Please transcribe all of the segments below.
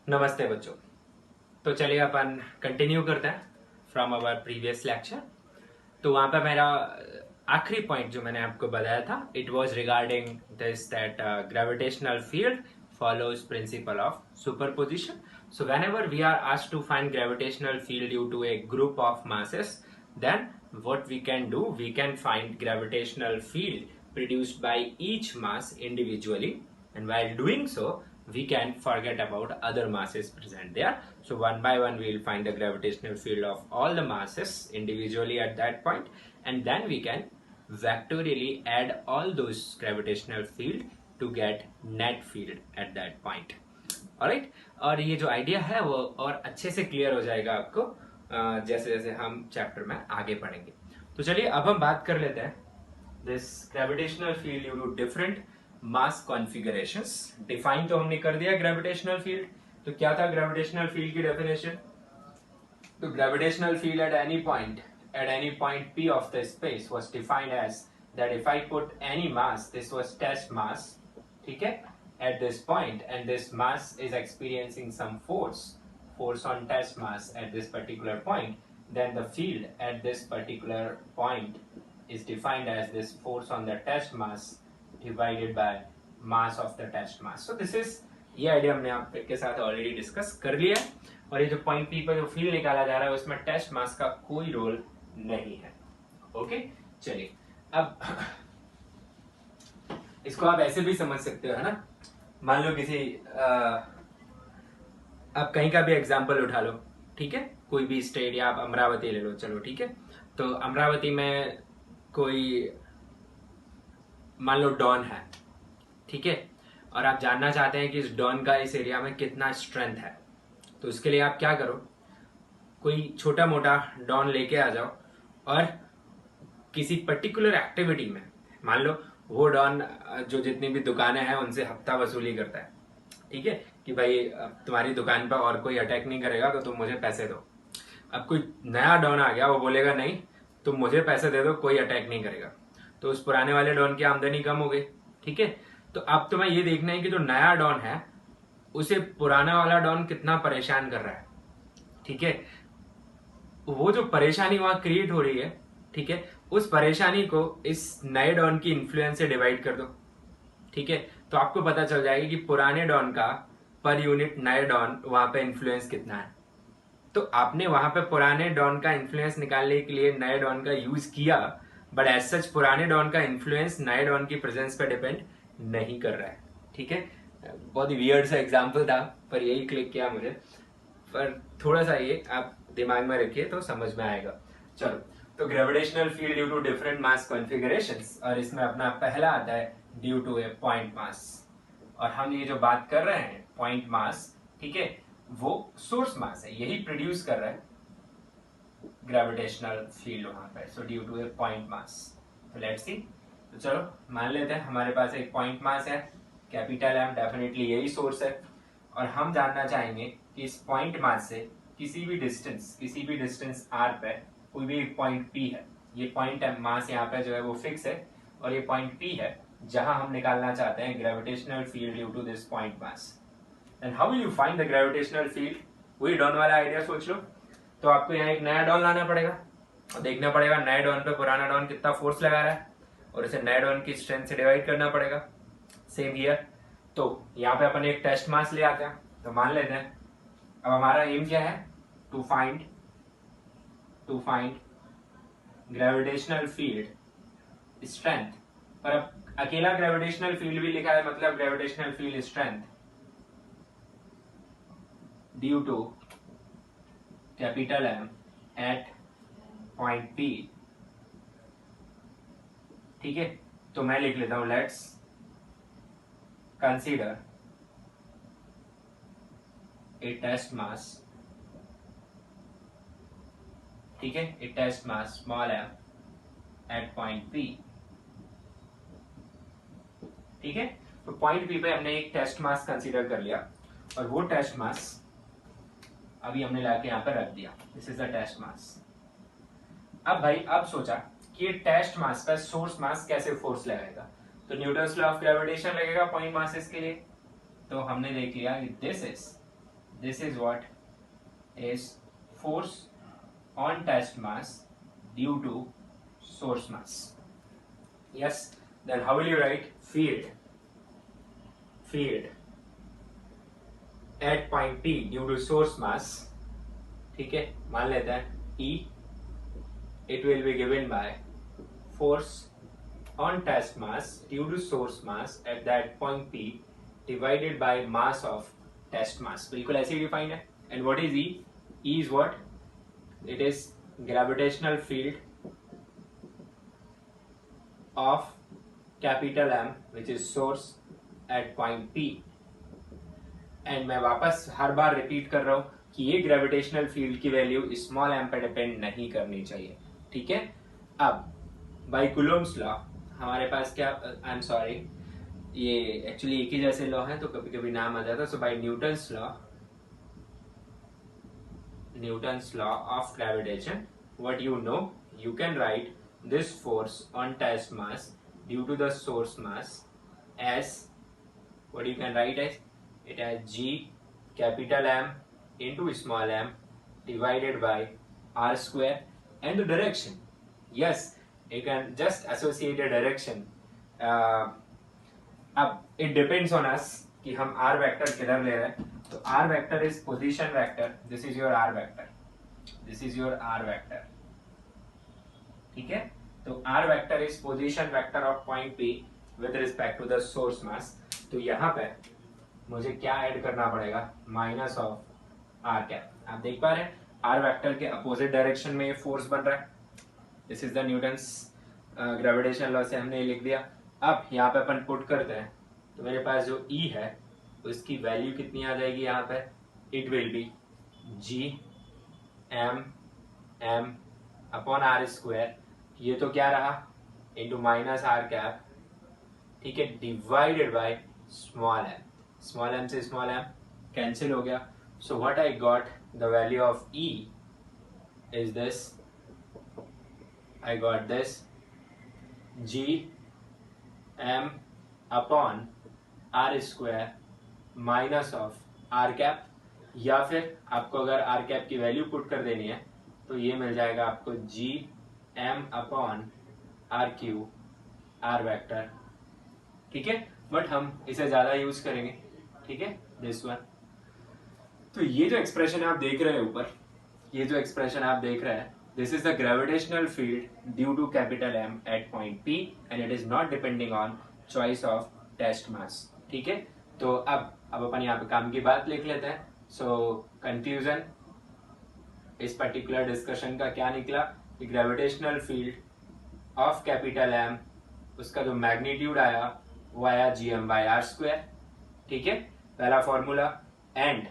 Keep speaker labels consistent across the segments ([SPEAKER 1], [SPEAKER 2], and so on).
[SPEAKER 1] नमस्ते बच्चों। तो चलिए अपन कंटिन्यू करते हैं फ्रॉम आवर प्रीवियस लेक्चर। तो वहां पे मेरा आखिरी पॉइंट जो मैंने आपको बताया था, it was regarding this that gravitational field follows principle of superposition. So whenever we are asked to find gravitational field due to a group of masses, then what we can do, we can find gravitational field produced by each mass individually, and while doing so we can forget about other masses present there. So one by one we will find the gravitational field of all the masses individually at that point, and then we can vectorially add all those gravitational field to get net field at that point. Alright, और ये जो idea है वो और अच्छे से clear हो जाएगा आपको जैसे जैसे हम चैप्टर में आगे पढ़ेंगे। तो चलिए अब हम बात कर लेते हैं this gravitational field due to different mass configurations. Define तो हमने कर दिया ग्रेविटेशनल फील्ड। तो क्या था ग्रेविटेशनल फील्ड की डेफिनेशन? तो gravitational field at any point p of the space was defined as that if I put any mass, this was test mass, ठीक है, at this point, and this mass is experiencing some force on test mass at this particular point, then the field at this particular point is defined as this force on the test mass divided by mass of the test mass. So this is, ये idea हमने आपके साथ already discuss कर लिया है, और ये जो पॉइंट पी पर जो फील्ड निकाला जा रहा है उसमें टेस्ट मास का कोई रोल नहीं है। ओके, चलिए अब इसको आप ऐसे भी समझ सकते हो, है ना। मान लो किसी आप कहीं का भी एग्जांपल उठा लो, ठीक है, कोई भी स्टेट, या आप अमरावती ले लो, चलो ठीक है। तो अमरावती में कोई मान लो डॉन है, ठीक है, और आप जानना चाहते हैं कि इस डॉन का इस एरिया में कितना स्ट्रेंथ है। तो उसके लिए आप क्या करो, कोई छोटा मोटा डॉन लेके आ जाओ और किसी पर्टिकुलर एक्टिविटी में, मान लो वो डॉन जो जितनी भी दुकानें हैं उनसे हफ्ता वसूली करता है, ठीक है, कि भाई तुम्हारी दुकान पर और कोई अटैक नहीं करेगा तो तुम मुझे पैसे दो। अब कोई नया डॉन आ गया, वो बोलेगा नहीं तुम मुझे पैसे दे दो, कोई अटैक नहीं करेगा। तो उस पुराने वाले डॉन की आमदनी कम हो गई, ठीक है। तो अब तुम्हें ये देखना है कि जो नया डॉन है उसे पुराना वाला डॉन कितना परेशान कर रहा है, ठीक है। वो जो परेशानी वहां क्रिएट हो रही है, ठीक है, उस परेशानी को इस नए डॉन की इन्फ्लुएंस से डिवाइड कर दो, ठीक है। तो आपको पता चल जाएगा कि पुराने डॉन का पर यूनिट नए डॉन वहां पे इन्फ्लुएंस कितना है। तो आपने वहां पे पुराने डॉन का इन्फ्लुएंस निकालने के लिए नए डॉन का यूज किया, बट एज सच पुराने डॉन का इन्फ्लुएंस नए डॉन की प्रेजेंस पे डिपेंड नहीं कर रहा है, ठीक है। बहुत ही वियर्ड सा एग्जाम्पल था, पर यही क्लिक किया मुझे, पर थोड़ा सा ये आप दिमाग में रखिए तो समझ में आएगा। चलो, तो gravitational field due to different mass configurations, और इसमें अपना पहला आता है due to a point mass. और हम ये जो बात कर रहे हैं पॉइंट मास, ठीक है, वो सोर्स मास है, यही प्रोड्यूस कर रहा है ग्रेविटेशनल फील्ड वहां पर। So due to a point mass, तो लेट्स सी। तो चलो मान लेते हैं हमारे पास एक पॉइंट मास है, कैपिटल एम, डेफिनेटली यही सोर्स है, और हम जानना चाहेंगे कि इस पॉइंट मास से किसी भी डिस्टेंस आर पे कोई भी एक पॉइंट पी है। ये पॉइंट मास यहाँ पे जो है वो फिक्स है, और ये पॉइंट पी है जहां हम निकालना चाहते हैं gravitational field due to this point mass. And how will you find the gravitational field? वही डॉन वाला आइडिया सोच लो। तो आपको यहाँ एक नया डॉन लाना पड़ेगा और देखना पड़ेगा नए डॉन पे पुराना डॉन कितना फोर्स लगा रहा है, और इसे नए डॉन की स्ट्रेंथ से डिवाइड करना पड़ेगा। Same here. तो यहाँ पे अपन एक टेस्ट मास ले आते हैं। तो मान लेते हैं अब हमारा एम क्या है, to find gravitational field strength. पर अब अकेला ग्रेविटेशनल फील्ड भी लिखा है, मतलब gravitational field strength due to capital M at point P, ठीक है। तो मैं लिख लेता हूं, let's consider a test mass, ठीक है, a test mass small m at point P, ठीक है। तो पॉइंट पी पे हमने एक टेस्ट मास कंसीडर कर लिया, और वो टेस्ट मास अभी हमने लाके यहाँ पे रख दिया, दिस इज द टेस्ट मास। अब भाई अब सोचा कि ये टेस्ट मास पर सोर्स मास कैसे फोर्स लगाएगा, तो न्यूटन्स लॉ ऑफ ग्रेविटेशन लगेगा पॉइंट मासेस के लिए। तो हमने देख लिया कि this is this is what is force on test mass due to source mass. Yes, then how will you write field at point P due to source mass? ठीक है, मान लेते हैं E, it will be given by force on test mass due to source mass at that point P divided by mass of test mass. बिल्कुल ऐसे ही define है. And what is E? E is what? It is gravitational field of capital M which is source at point P. And मैं वापस हर बार repeat कर रहा हूँ कि ये ग्रेविटेशनल फील्ड की वैल्यू स्मॉल एम पे डिपेंड नहीं करनी चाहिए. ठीक है. अब बाय कूलम्ब्स लॉ हमारे पास क्या, आई एम सॉरी, ये एक्चुअली एक ही जैसे लॉ है तो कभी कभी नाम आ जाता है. So by Newton's law of gravitation, what you know, you can write this force on test mass due to the source mass as, what you can write as, it has G capital M into small m divided by R square and the direction. Yes, you can just associate a direction. अब it depends on us कि हम R vector किधर ले रहे हैं. तो R vector is position vector. This is your R vector. This is your R vector. ठीक है. तो R vector is position vector of point P with respect to the source mass. तो यहाँ पे मुझे क्या ऐड करना पड़ेगा, माइनस ऑफ आर कैप. आप देख पा रहे हैं आर वेक्टर के अपोजिट डायरेक्शन में ये फोर्स बन रहा है. This is the Newton's gravitation law से हमने लिख दिया. अब यहाँ पे अपन पुट करते हैं तो मेरे पास जो E है उसकी वैल्यू कितनी आ जाएगी यहाँ पे, it will be G M upon r square, ये तो क्या रहा, इंटू माइनस आर कैप. ठीक है, divided by small m. Small m से स्मॉल एम कैंसिल हो गया. So what I got, the value of E is this, I got this G M upon r square minus of r cap. या फिर आपको अगर r cap की value put कर देनी है तो ये मिल जाएगा आपको G M upon r cube r vector. ठीक है, बट हम इसे ज्यादा यूज करेंगे. ठीक है, दिस वन. तो ये जो एक्सप्रेशन आप देख रहे हैं ऊपर, ये जो एक्सप्रेशन आप देख रहे हैं, this is the gravitational field due to capital M at point P and it is not depending on choice of test mass. ठीक है, तो अब अपन यहाँ पे काम की बात लिख लेते हैं. सो कंक्लूजन इस पर्टिकुलर डिस्कशन का क्या निकला कि gravitational field of capital M, उसका जो मैग्नीट्यूड आया वो आया GM बाय आर स्क्वायर. ठीक है, पहला formula. And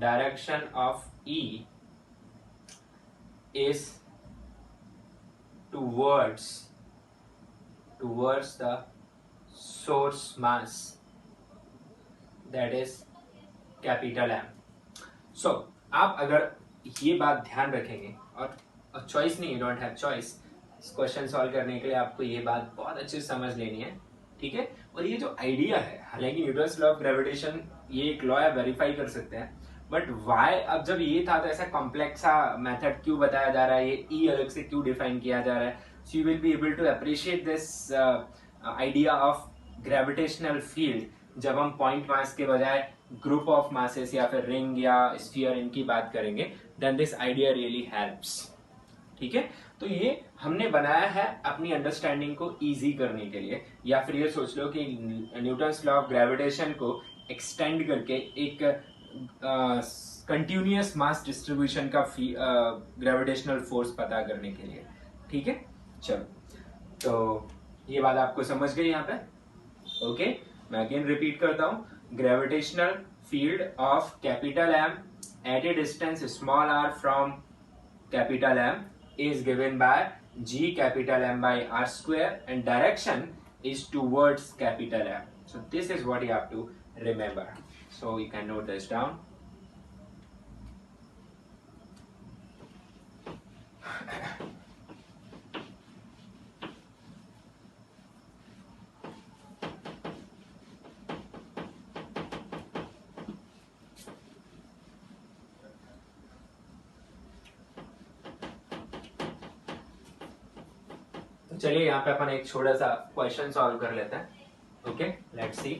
[SPEAKER 1] direction of E is towards the source mass, that is capital M. So आप अगर ये बात ध्यान रखेंगे, और चॉइस नहीं, डोंट हैव चॉइस, इस क्वेश्चन सॉल्व करने के लिए आपको ये बात बहुत अच्छे से समझ लेनी है. ठीक है, और ये जो आइडिया है, हालांकि न्यूटन्स लॉ ऑफ ग्रेविटेशन ये एक लॉ है, वेरीफाई कर सकते हैं, बट वाई, अब जब ये था तो ऐसा कॉम्प्लेक्स सा मेथड क्यों बताया जा रहा है, ये E अलग से क्यों डिफाइन किया जा रहा है. So you will be able to appreciate this idea of gravitational field जब हम पॉइंट मास के बजाय ग्रुप ऑफ मासेस या फिर रिंग या स्फीयर इनकी बात करेंगे, then this idea really helps. ठीक है, तो ये हमने बनाया है अपनी अंडरस्टैंडिंग को इजी करने के लिए, या फिर ये सोच लो कि न्यूटन्स लॉ ऑफ ग्रेविटेशन को एक्सटेंड करके एक कंटिन्यूअस मास डिस्ट्रीब्यूशन का ग्रेविटेशनल फोर्स पता करने के लिए. ठीक है, चलो, तो ये बात आपको समझ गई यहाँ पे. ओके, मैं अगेन रिपीट करता हूँ. Gravitational field of capital M at a distance small r from capital M is given by G capital M by R square and direction is towards capital M. So this is what you have to remember. So you can note this down. तो चलिए यहाँ पे अपन एक छोटा सा question solve कर लेते हैं। Okay, let's see.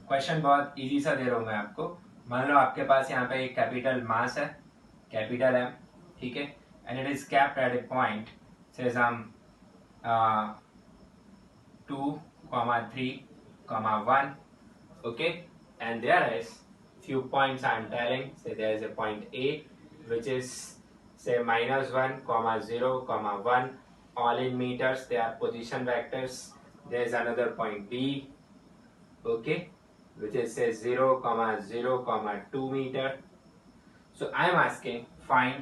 [SPEAKER 1] क्वेश्चन बहुत इजी सा दे रहा हूँ मैं आपको। मान लो आपके पास यहाँ पे एक कैपिटल मास है, कैपिटल एम, ठीक है, and it is capped at a point से some 2, 3, 1, okay, and there is few points I am telling. Say there is a point A which is say -1, 0, 1, all in meters, they are position vectors. There is another point B, okay, which is say 0, 0, 2 meter. So I am asking find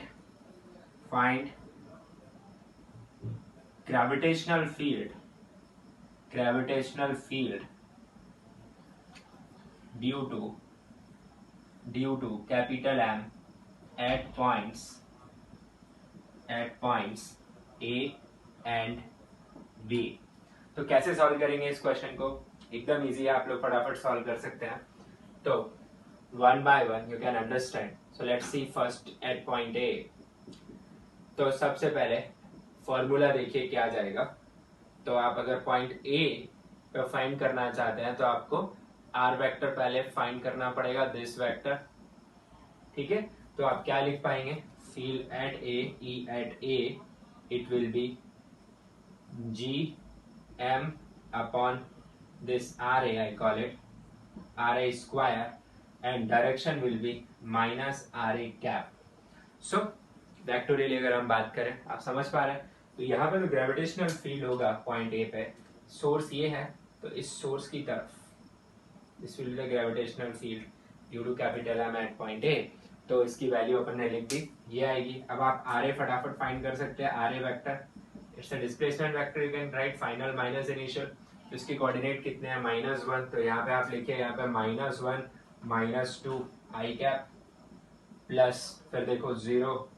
[SPEAKER 1] gravitational field due to capital M at points A and B। तो कैसे solve करेंगे इस question को? एकदम easy है, आप लोग फटाफट सॉल्व कर सकते हैं। तो one by one you can understand. So let's see first at point A. तो सबसे पहले फॉर्मूला देखिए क्या जाएगा। तो आप अगर पॉइंट ए पे फाइंड करना चाहते हैं तो आपको आर वेक्टर पहले फाइंड करना पड़ेगा, दिस वेक्टर, ठीक है। तो आप क्या लिख पाएंगे? Field at A, E at A, it will be G M upon this r A, I call it r A square, and direction will be minus r A cap. So vectorial अगर हम बात करें, आप समझ पा रहे हैं? तो यहाँ पे जो ग्रेविटेशनल फील्ड होगा पॉइंट ए पे, सोर्स ये है, तो इस सोर्स की तरफ this will be the gravitational field due to capital M at point A. तो इसकी वैल्यू अपन ने लिख दी, ये आएगी। अब आप आर ए फटाफट फाइंड कर सकते हैं। R A vector it's a displacement vector, you can write final minus initial. इसके कोऑर्डिनेट कितने हैं? -1। तो यहाँ पे आप लिखिए, यहाँ पे -1, -2 आई कैप, प्लस फिर देखो 0,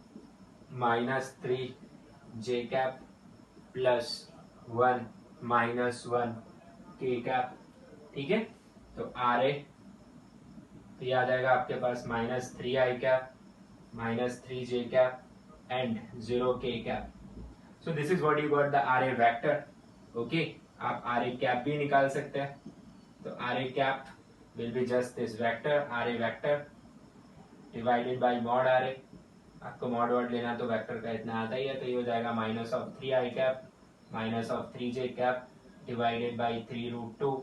[SPEAKER 1] -3 जे कैप, प्लस 1, -1 के कैप, ठीक है। तो आर ए तो ये आ जाएगा आपके पास -3 I cap, -3 J cap and 0 K cap. So this is what you got the R A vector. Okay, आप आर ए कैप भी निकाल सकते हैं। तो R A cap will be just this vector, R A vector divided by mod R A. आपको mod word लेना तो vector का इतना आता ही है, तो ये हो जाएगा -3 I cap, -3 J cap divided by 3√2,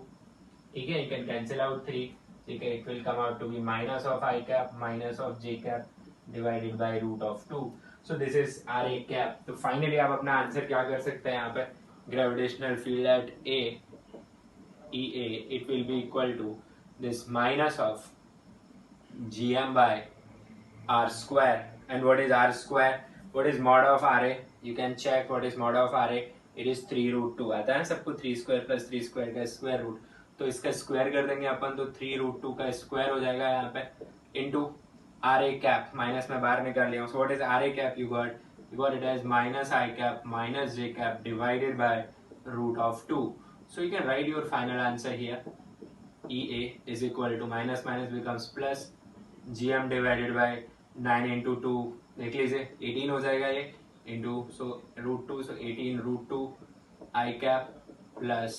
[SPEAKER 1] ठीक है। यू कैन कैंसिल आउट 3, ठीक है। It will come out to be -i cap -j cap divided by √2। So this is r A cap. तो फाइनली आप अपना आंसर क्या कर सकते हैं यहाँ पे? Gravitational field at A, E A, it will be equal to this minus of gm by r square. And what is r square? What is mod of ra? You can check what is mod of ra. It is 3√2 आता है सबको, 3 square plus 3 square का square root. तो इसका square कर देंगे अपन, तो 3√2 का स्क्वायर हो जाएगा यहाँ पे, into r A cap, minus में बाहर निकाल लिया हूँ। So what is r A cap? You got it as -i cap -j cap divided by √2। So you can write your final answer here. EA is equal to minus becomes plus GM divided by 9 into 2, देख लीजिए 18 हो जाएगा ये, into so √2, so 18√2 I cap plus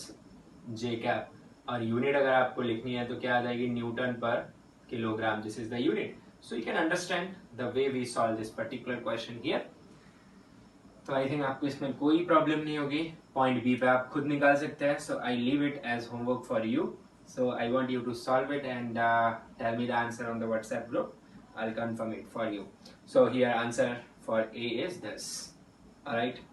[SPEAKER 1] J cap। और unit अगर आपको लिखनी है तो क्या आ जाएगी? न्यूटन पर kilogram, this is the unit. So you can understand the way we solve this particular question here. तो आई थिंक आपको इसमें कोई प्रॉब्लम नहीं होगी। पॉइंट बी पे आप खुद निकाल सकते हैं। So I leave it as homework for you. So I want you to solve it and tell me the answer on the WhatsApp group. I'll confirm it for you. So here answer for A is this. All right.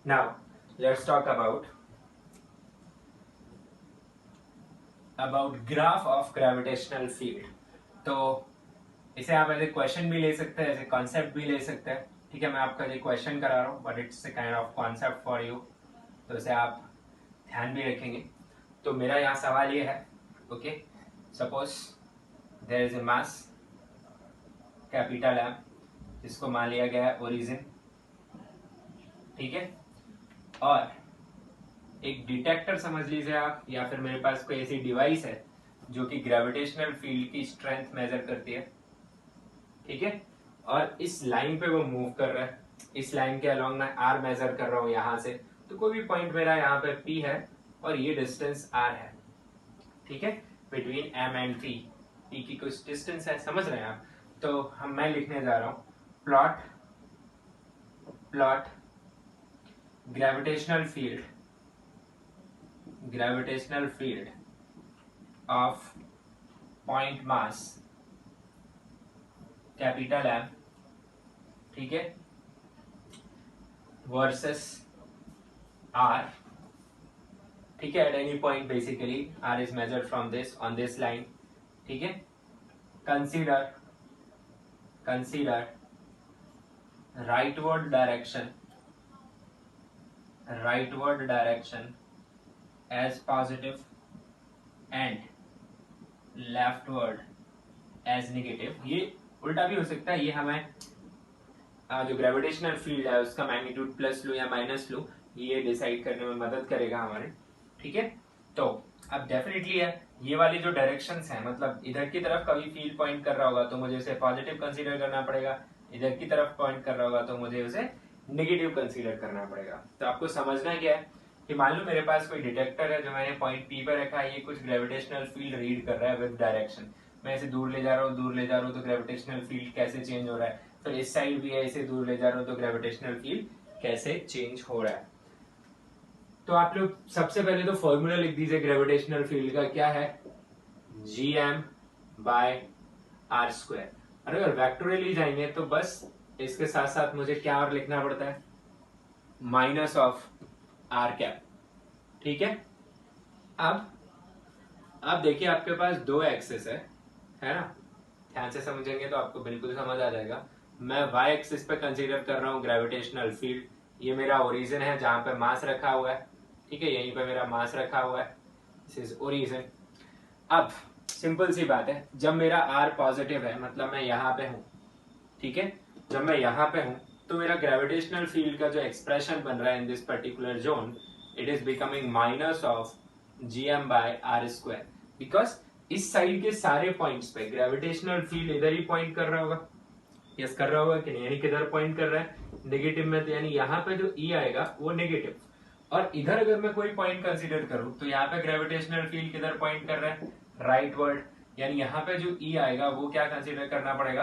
[SPEAKER 1] Now let's talk about graph of gravitational field। तो इसे आप ऐसे question भी ले सकते हैं, ऐसे concept भी ले सकते हैं, ठीक है। मैं आपका ये क्वेश्चन करा रहा हूँ, but it's a kind of concept for you, तो इसे आप ध्यान भी रखेंगे। तो मेरा यहाँ सवाल ये है Okay, suppose there is a mass capital M जिसको मान लिया गया है ओरिजिन, ठीक है, और एक डिटेक्टर समझ लीजिए आप, या फिर मेरे पास कोई ऐसी डिवाइस है जो कि ग्रेविटेशनल फील्ड की स्ट्रेंथ मेजर करती है, ठीक है, और इस लाइन पे वो मूव कर रहा है, इस लाइन के अलॉन्ग मैं आर मेजर कर रहा हूं यहां से, तो कोई भी पॉइंट मेरा यहाँ पे पी है और ये डिस्टेंस आर है, ठीक है, between M and P, P की कुछ डिस्टेंस है, समझ रहे हैं आप। तो मैं लिखने जा रहा हूं plot gravitational field of point mass capital M, ठीक है, वर्सेस आर, ठीक है, at any point basically r is measured from this on this line, ठीक है। Consider rightward direction as positive and leftward as negative। ये उल्टा भी हो सकता है, ये हमें जो ग्रेविटेशनल फील्ड है उसका मैग्नीट्यूड प्लस लूं या माइनस लूं, ये डिसाइड करने में मदद करेगा हमारे, ठीक है। तो अब डेफिनेटली है ये वाली जो डायरेक्शंस हैं, मतलब इधर की तरफ कभी फील्ड पॉइंट कर रहा होगा तो मुझे उसे पॉजिटिव कंसीडर करना पड़ेगा, इधर की तरफ पॉइंट कर रहा होगा तो मुझे उसे नेगेटिव कंसीडर करना पड़ेगा। तो आपको समझना क्या है कि मान लो मेरे पास कोई डिटेक्टर है जो मैंने पॉइंट पी पर रखा है, ये कुछ ग्रेविटेशनल फील्ड रीड कर रहा है विद डायरेक्शन, मैं इसे दूर ले जा रहा हूँ तो ग्रेविटेशनल फील्ड कैसे चेंज हो रहा है, फिर इस साइड भी है, इसे दूर ले जा रहा हूँ तो ग्रेविटेशनल फील्ड कैसे चेंज हो रहा है। तो आप लोग सबसे पहले तो फॉर्मूला लिख दीजिए ग्रेविटेशनल फील्ड का, क्या है, gm/r²। और अगर वेक्टोरियली जाएंगे तो बस इसके साथ साथ मुझे क्या और लिखना पड़ता है, माइनस ऑफ आर कैप, ठीक है। अब देखिए आपके पास दो एक्सिस है ना, ध्यान से समझेंगे तो आपको बिल्कुल समझ आ जाएगा। मैं वाई एक्सिस पे कंसीडर कर रहा हूँ ग्रेविटेशनल फील्ड, ये मेरा ओरिजिन है जहां पे मास रखा हुआ है, ठीक है, यहीं पे मेरा मास रखा हुआ है, दिस इज ओरिजिन। अब सिंपल सी बात है, जब मेरा आर पॉजिटिव है मतलब मैं यहाँ पे हूं, ठीक है, जब मैं यहाँ पे हूं तो मेरा ग्रेविटेशनल फील्ड का जो एक्सप्रेशन बन रहा है in this particular zone, it is becoming minus of gm/r², because इस साइड के सारे पॉइंट्स पे ग्रेविटेशनल फील्ड इधर ही पॉइंट कर रहा होगा, यस कर रहा होगा कि नहीं, यानी किधर पॉइंट कर रहा है, नेगेटिव में, तो यानी यहाँ पे जो ई आएगा वो नेगेटिव, और इधर अगर मैं कोई पॉइंट कंसीडर करूं तो यहाँ पे ग्रेविटेशनल फील्ड किधर पॉइंट कर रहा है, राइटवर्ड, यानी यहाँ पे जो ई आएगा वो क्या कंसीडर करना पड़ेगा,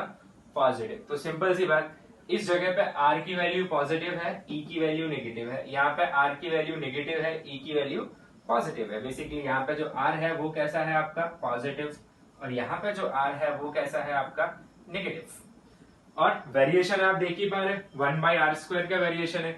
[SPEAKER 1] पॉजिटिव। तो सिंपल सी बात, इस जगह पे आर की वैल्यू पॉजिटिव है, ई की वैल्यू नेगेटिव है, यहाँ पे आर की वैल्यू नेगेटिव है, ई की वैल्यू पॉजिटिव है। बेसिकली यहाँ पे जो आर है वो कैसा है आपका पॉजिटिव, और यहाँ पे जो आर है वो कैसा है आपका नेगेटिव। और वेरिएशन आप देख ही पा रहे, 1/r² का वेरिएशन है।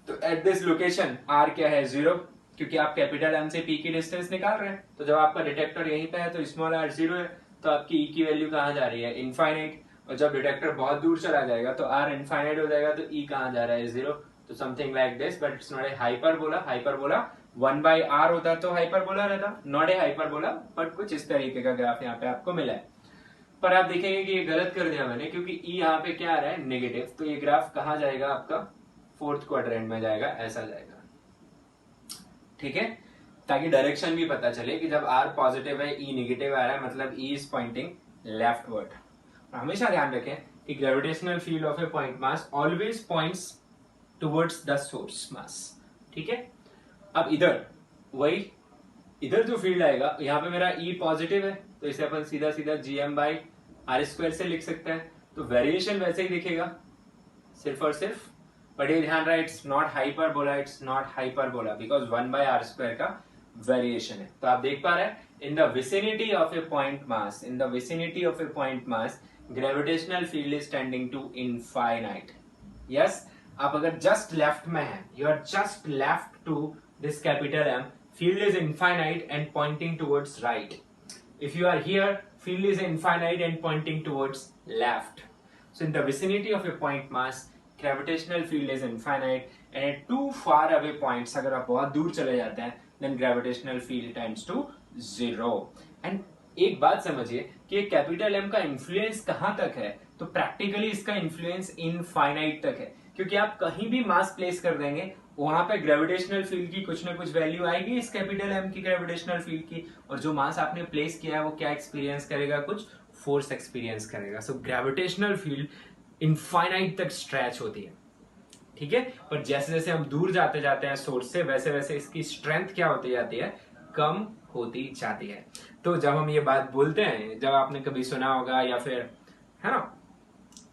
[SPEAKER 1] तो एट दिस लोकेशन आर क्या है, 0, क्योंकि आप कैपिटल एम से पी की डिस्टेंस निकाल रहे हैं, तो जब आपका डिटेक्टर यहीं पे है तो स्मॉल आर 0 है, तो आपकी ई की वैल्यू कहाँ जा रही है, इनफाइनाइट, और जब डिटेक्टर बहुत दूर चला जाएगा तो आर इनफाइनाइट हो जाएगा, तो ई कहाँ जा रहा है, 0। तो something like this, but it's not a hyperbola. Hyperbola 1/r होता तो हाइपरबोला रहता, नॉट ए हाइपरबोला, बट कुछ इस तरीके का ग्राफ यहाँ पे आपको मिला है। पर आप देखेंगे कि ये गलत कर दिया मैंने, क्योंकि ई यहाँ पे क्या आ रहा है, नेगेटिव, तो ये ग्राफ कहाँ जाएगा आपका, 4th क्वाड्रेंट में जाएगा, ऐसा जाएगा, ठीक है, ताकि डायरेक्शन भी पता चले कि जब आर पॉजिटिव है, ई नेगेटिव आ रहा है, मतलब ई इज पॉइंटिंग लेफ्टवर्ड। हमेशा ध्यान रखें कि gravitational field of a point mass always points towards the source mass, ठीक है। अब इधर जो फील्ड आएगा, यहाँ पे मेरा ई पॉजिटिव है, तो इसे अपन सीधा सीधा gm/r² से लिख सकते हैं, तो वेरिएशन वैसे ही दिखेगा सिर्फ और सिर्फ, बट ये ध्यान रहा, it's not hyperbola, it's not hyperbola, because 1/r² का वेरिएशन है। तो आप देख पा रहे हैं, in the vicinity of a point mass gravitational field is tending to infinite. Yes, आप अगर जस्ट लेफ्ट में है, you are just left to this capital M, field is infinite and pointing towards right. If you are here, field is infinite and pointing towards left. So in the vicinity of a point mass, gravitational field is infinite, and at too far away points, अगर आप बहुत दूर चले जाते हैं, then gravitational field tends to 0। And एक बात समझिए कि कैपिटल एम का इन्फ्लुएंस कहां तक है, तो प्रैक्टिकली इसका इन्फ्लुएंस इनफाइनाइट तक है, क्योंकि आप कहीं भी मास प्लेस कर देंगे वहां पे ग्रेविटेशनल फील्ड की कुछ ना कुछ वैल्यू आएगी इस कैपिटल एम की ग्रेविटेशनल फील्ड की, और जो मास आपने प्लेस किया है वो क्या एक्सपीरियंस करेगा, कुछ फोर्स एक्सपीरियंस करेगा। सो ग्रेविटेशनल फील्ड इनफाइनाइट तक स्ट्रेच होती है, ठीक है। पर जैसे जैसे हम दूर जाते जाते हैं सोर्स से, वैसे वैसे इसकी स्ट्रेंथ क्या होती जाती है, कम होती जाती है। तो जब हम ये बात बोलते हैं, जब आपने कभी सुना होगा या फिर, है ना,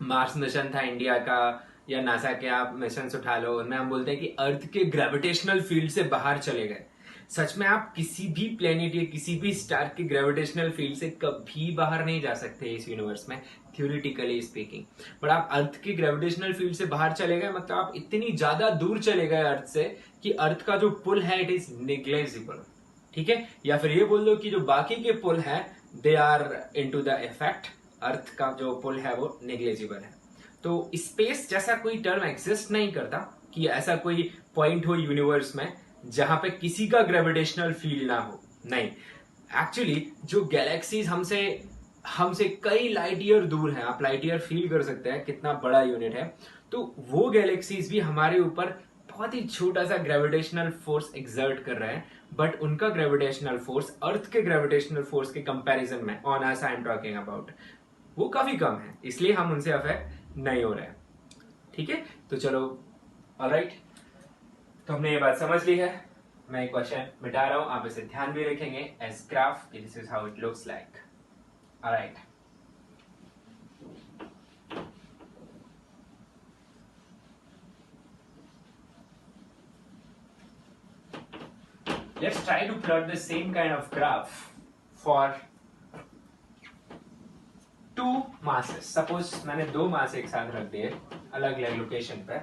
[SPEAKER 1] मार्स मिशन था इंडिया का या नासा के आप मिशन उठा लो, उनमें हम बोलते हैं कि अर्थ के ग्रेविटेशनल फील्ड से बाहर चले गए। सच में आप किसी भी प्लेनेट या किसी भी स्टार के ग्रेविटेशनल फील्ड से कभी बाहर नहीं जा सकते इस यूनिवर्स में, थ्योरेटिकली स्पीकिंग। बट आप अर्थ के ग्रेविटेशनल फील्ड से बाहर चले गए, मतलब आप इतनी ज्यादा दूर चले गए अर्थ से कि अर्थ का जो पुल है इट इज नेग्लेजिबल, ठीक है। या फिर ये बोल दो कि जो बाकी के पुल है they are into the effect, earth का जो पुल है वो नेग्लेजिबल है। तो स्पेस जैसा कोई टर्म एग्जिस्ट नहीं करता कि ऐसा कोई पॉइंट हो यूनिवर्स में जहां पे किसी का ग्रेविटेशनल फील्ड ना हो, नहीं। एक्चुअली जो गैलेक्सीज हमसे हमसे कई लाइट ईयर दूर है, आप लाइट ईयर फील कर सकते हैं कितना बड़ा यूनिट है, तो वो गैलेक्सीज भी हमारे ऊपर बहुत ही छोटा सा ग्रेविटेशनल फोर्स एक्सर्ट कर रहे हैं, बट उनका ग्रेविटेशनल फोर्स अर्थ के ग्रेविटेशनल फोर्स के कंपैरिजन में, on us I am talking about, वो काफी कम है, इसलिए हम उनसे अफेक्ट नहीं हो रहे हैं, ठीक है। तो चलो, ऑलराइट, तो हमने ये बात समझ ली है। मैं एक क्वेश्चन मिटा रहा हूं, आप इसे ध्यान भी रखेंगे as graph, this is how it looks like, alright. Let's try to plot the same kind of graph for two masses. Suppose मैंने दो मास एक साथ रख दिए अलग अलग लोकेशन पे,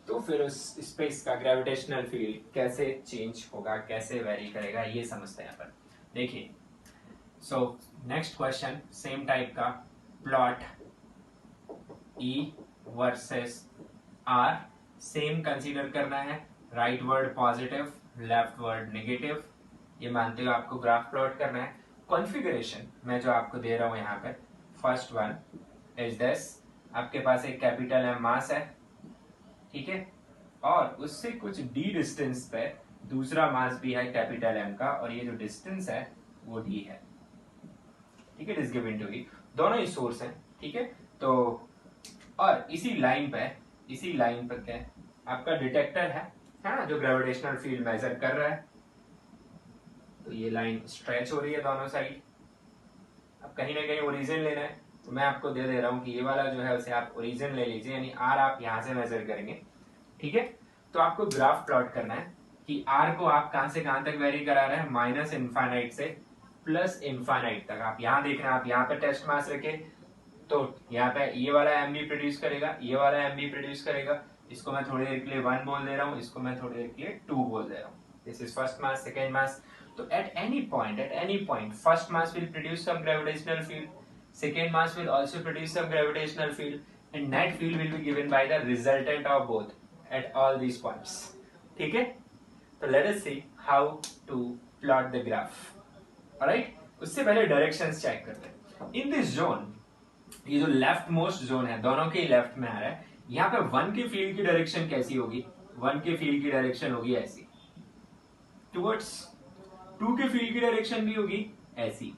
[SPEAKER 1] तो फिर उस स्पेस का ग्रेविटेशनल फील्ड कैसे चेंज होगा, कैसे वेरी करेगा, ये समझते हैं अपन। देखिए, so next question same type का, plot E versus R, same consider करना है, rightward positive, leftward negative, ये मानते हुए आपको ग्राफ प्लॉट करना है। कॉन्फ़िगरेशन मैं जो आपको दे रहा हूं यहाँ पे, फर्स्ट वन इज दिस, आपके पास एक कैपिटल एम मास है, ठीक है, और उससे कुछ d डिस्टेंस पे दूसरा मास भी है कैपिटल एम का, और ये जो डिस्टेंस है वो d है, ठीक है, it is given to e, दोनों ही सोर्स हैं, ठीक है। तो और इसी लाइन पे क्या है, आपका डिटेक्टर है ना, जो ग्रेविटेशनल फील्ड मेजर कर रहा है। तो ये लाइन स्ट्रेच हो रही है दोनों साइड, अब कहीं ना कहीं ओरिजिन लेना है, तो मैं आपको दे रहा हूं कि ये वाला जो है उसे आप ओरिजिन ले लीजिए, यानी आर आप यहां से मेजर करेंगे, ठीक है। तो आपको ग्राफ प्लॉट करना है कि आर को आप कहां से कहां तक वेरी करा रहे हैं, माइनस इनफाइनाइट से प्लस इनफाइनाइट तक। आप यहां देख रहे हैं, आप यहाँ पे टेस्ट मास रखे, तो यहाँ पे ये वाला एम बी प्रोड्यूस करेगा, ये वाला एम बी प्रोड्यूस करेगा, इसको मैं थोड़ी देर के लिए 1 बोल दे रहा हूँ, इसको मैं थोड़ी देर के लिए 2 बोल दे रहा हूँ। This is first mass, second mass. तो at any point first mass will produce some gravitational field, second mass will also produce some gravitational field, and net field will be given by the resultant of both at all these points, ठीक है। तो let us see how to plot the graph, alright। उससे पहले directions check करते हैं। In this zone, ये जो left most zone है, दोनों के लेफ्ट में आ रहा है, यहाँ पे 1 के फील्ड की डायरेक्शन कैसी होगी, 1 के फील्ड की डायरेक्शन होगी ऐसी, टुवर्ड्स 2 के फील्ड की डायरेक्शन भी होगी ऐसी।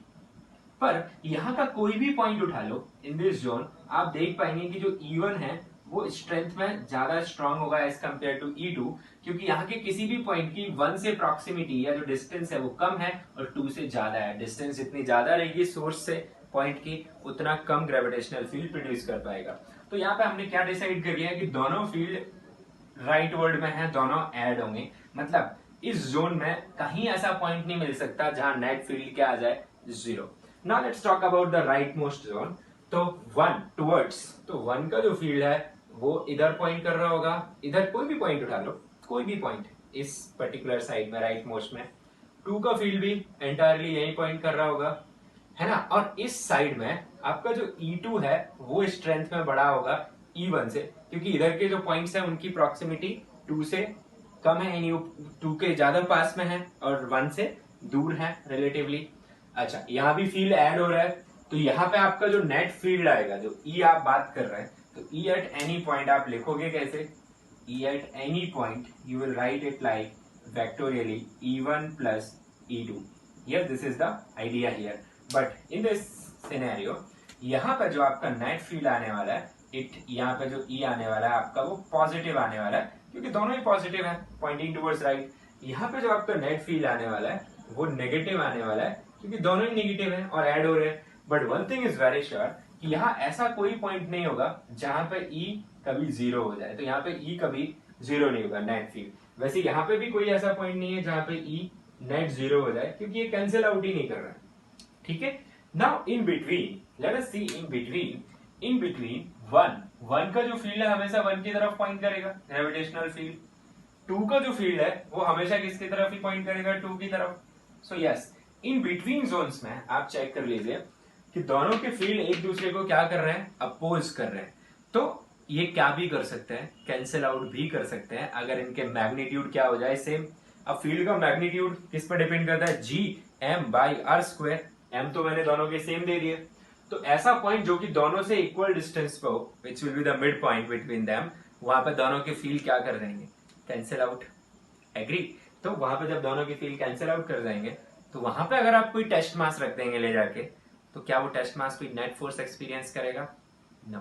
[SPEAKER 1] पर यहाँ का कोई भी पॉइंट उठा लो इन दिस जोन, आप देख पाएंगे कि जो E1 है वो स्ट्रेंथ में ज्यादा स्ट्रांग होगा एज कम्पेयर टू E2, क्योंकि यहाँ के किसी भी पॉइंट की 1 से प्रॉक्सिमिटी या जो डिस्टेंस है वो कम है और 2 से ज्यादा है। डिस्टेंस जितनी ज्यादा रहेगी सोर्स से पॉइंट की, उतना कम ग्रेविटेशनल फील्ड प्रोड्यूस कर पाएगा। तो यहाँ पे हमने क्या डिसाइड कर लिया कि दोनों फील्ड राइट वर्ड में है, दोनों ऐड होंगे, मतलब इस जोन में कहीं ऐसा पॉइंट नहीं मिल सकता जहां नेट फील्ड क्या आ जाए, 0। Now let's talk about the rightmost zone। तो 1 टुवर्ड्स, तो 1 का जो फील्ड है वो इधर पॉइंट कर रहा होगा, इधर कोई भी पॉइंट उठा लो, कोई भी पॉइंट इस पर्टिकुलर साइड में राइट मोस्ट में। 2 का फील्ड भी एंटायरली यही पॉइंट कर रहा होगा, है ना। और इस साइड में आपका जो E2 है वो स्ट्रेंथ में बड़ा होगा E1 से, क्योंकि इधर के जो पॉइंट्स हैं उनकी प्रॉक्सिमिटी 2 से कम है, यानी 2 के ज्यादा पास में है और 1 से दूर है रिलेटिवली। अच्छा, यहाँ भी फील्ड ऐड हो रहा है, तो यहाँ पे आपका जो नेट फील्ड आएगा, जो ई आप बात कर रहे हैं, तो ई एट एनी पॉइंट आप लिखोगे कैसे? E at any point you will write it like vectorially E1 plus E2. Yes, this is the idea here. But in this scenario, यहाँ पर जो आपका नेट फील्ड आने वाला है, यहाँ पे जो E आने वाला है आपका, वो पॉजिटिव आने वाला है, क्योंकि दोनों ही पॉजिटिव है, पॉइंटिंग टुवर्ड्स राइट। यहाँ पे जो आपका नेट फील्ड आने वाला है वो नेगेटिव आने वाला है, क्योंकि दोनों ही नेगेटिव है और ऐड हो रहे हैं। But one thing is very sure कि यहाँ ऐसा कोई पॉइंट नहीं होगा जहां पे E कभी जीरो हो जाए, तो यहाँ पे E कभी जीरो नहीं होगा नेट फील्ड। वैसे यहाँ पे भी कोई ऐसा पॉइंट नहीं है जहां पे E नेट जीरो हो जाए, क्योंकि ये कैंसिल आउट ही नहीं कर रहा है। ठीक है, now in between let us see in between one का जो फील्ड है हमेशा वन की तरफ पॉइंट करेगा, ग्रेविटेशनल फील्ड। टू का जो फील्ड है वो हमेशा किसकी तरफ ही पॉइंट करेगा? टू की तरफ। So yes, in between zones में आप चेक कर लीजिए कि दोनों के फील्ड एक दूसरे को क्या कर रहे हैं? अपोज कर रहे हैं। तो ये क्या भी कर सकते हैं? कैंसिल आउट भी कर सकते हैं, अगर इनके मैग्नीट्यूड क्या हो जाए? सेम। अब फील्ड का मैग्नीट्यूड किस पर डिपेंड करता है? G M by r square. M तो मैंने दोनों के सेम दे दिए, तो ऐसा पॉइंट जो कि दोनों से इक्वल डिस्टेंस पे हो, which will be the mid point between them, वहां पे दोनों के फील्ड क्या कर देंगे? Cancel out. एग्री? तो वहां पे जब दोनों के फील्ड कैंसिल आउट कर जाएंगे, तो वहां पे अगर आप कोई टेस्ट मास रख देंगे ले जाके, तो क्या वो टेस्ट मास कोई नेट फोर्स एक्सपीरियंस करेगा? नो।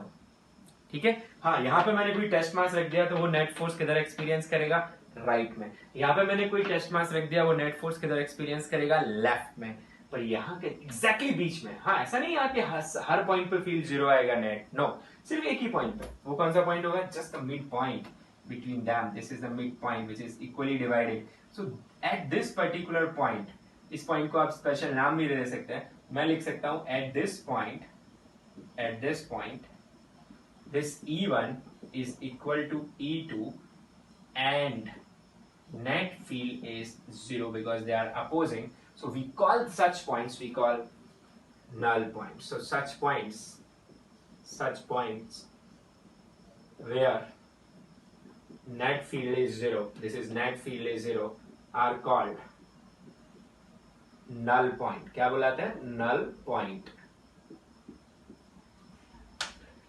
[SPEAKER 1] ठीक है, हाँ, यहाँ पे मैंने कोई टेस्ट मास रख दिया तो वो नेट फोर्स किधर एक्सपीरियंस करेगा? राइट में। यहाँ पे मैंने कोई टेस्ट मास रख दिया, वो नेट फोर्स किधर एक्सपीरियंस करेगा? लेफ्ट में। पर यहाँ के एग्जैक्टली बीच में, हाँ, ऐसा नहीं है कि हर पॉइंट पे फील्ड जीरो आएगा नेट, नो, सिर्फ एक ही पॉइंट पे। वो कौन सा पॉइंट होगा? Just the mid point between them. This is the midpoint which is equally divided. So at this particular point, इस पॉइंट को आप स्पेशल नाम भी दे सकते हैं। मैं लिख सकता हूं at this point this E1 is equal to E2 and net field is zero because they are opposing. So we call such points, we call null points. So such points where net field is zero, this is net field is zero, are called null point. क्या बुलाते हैं? null point.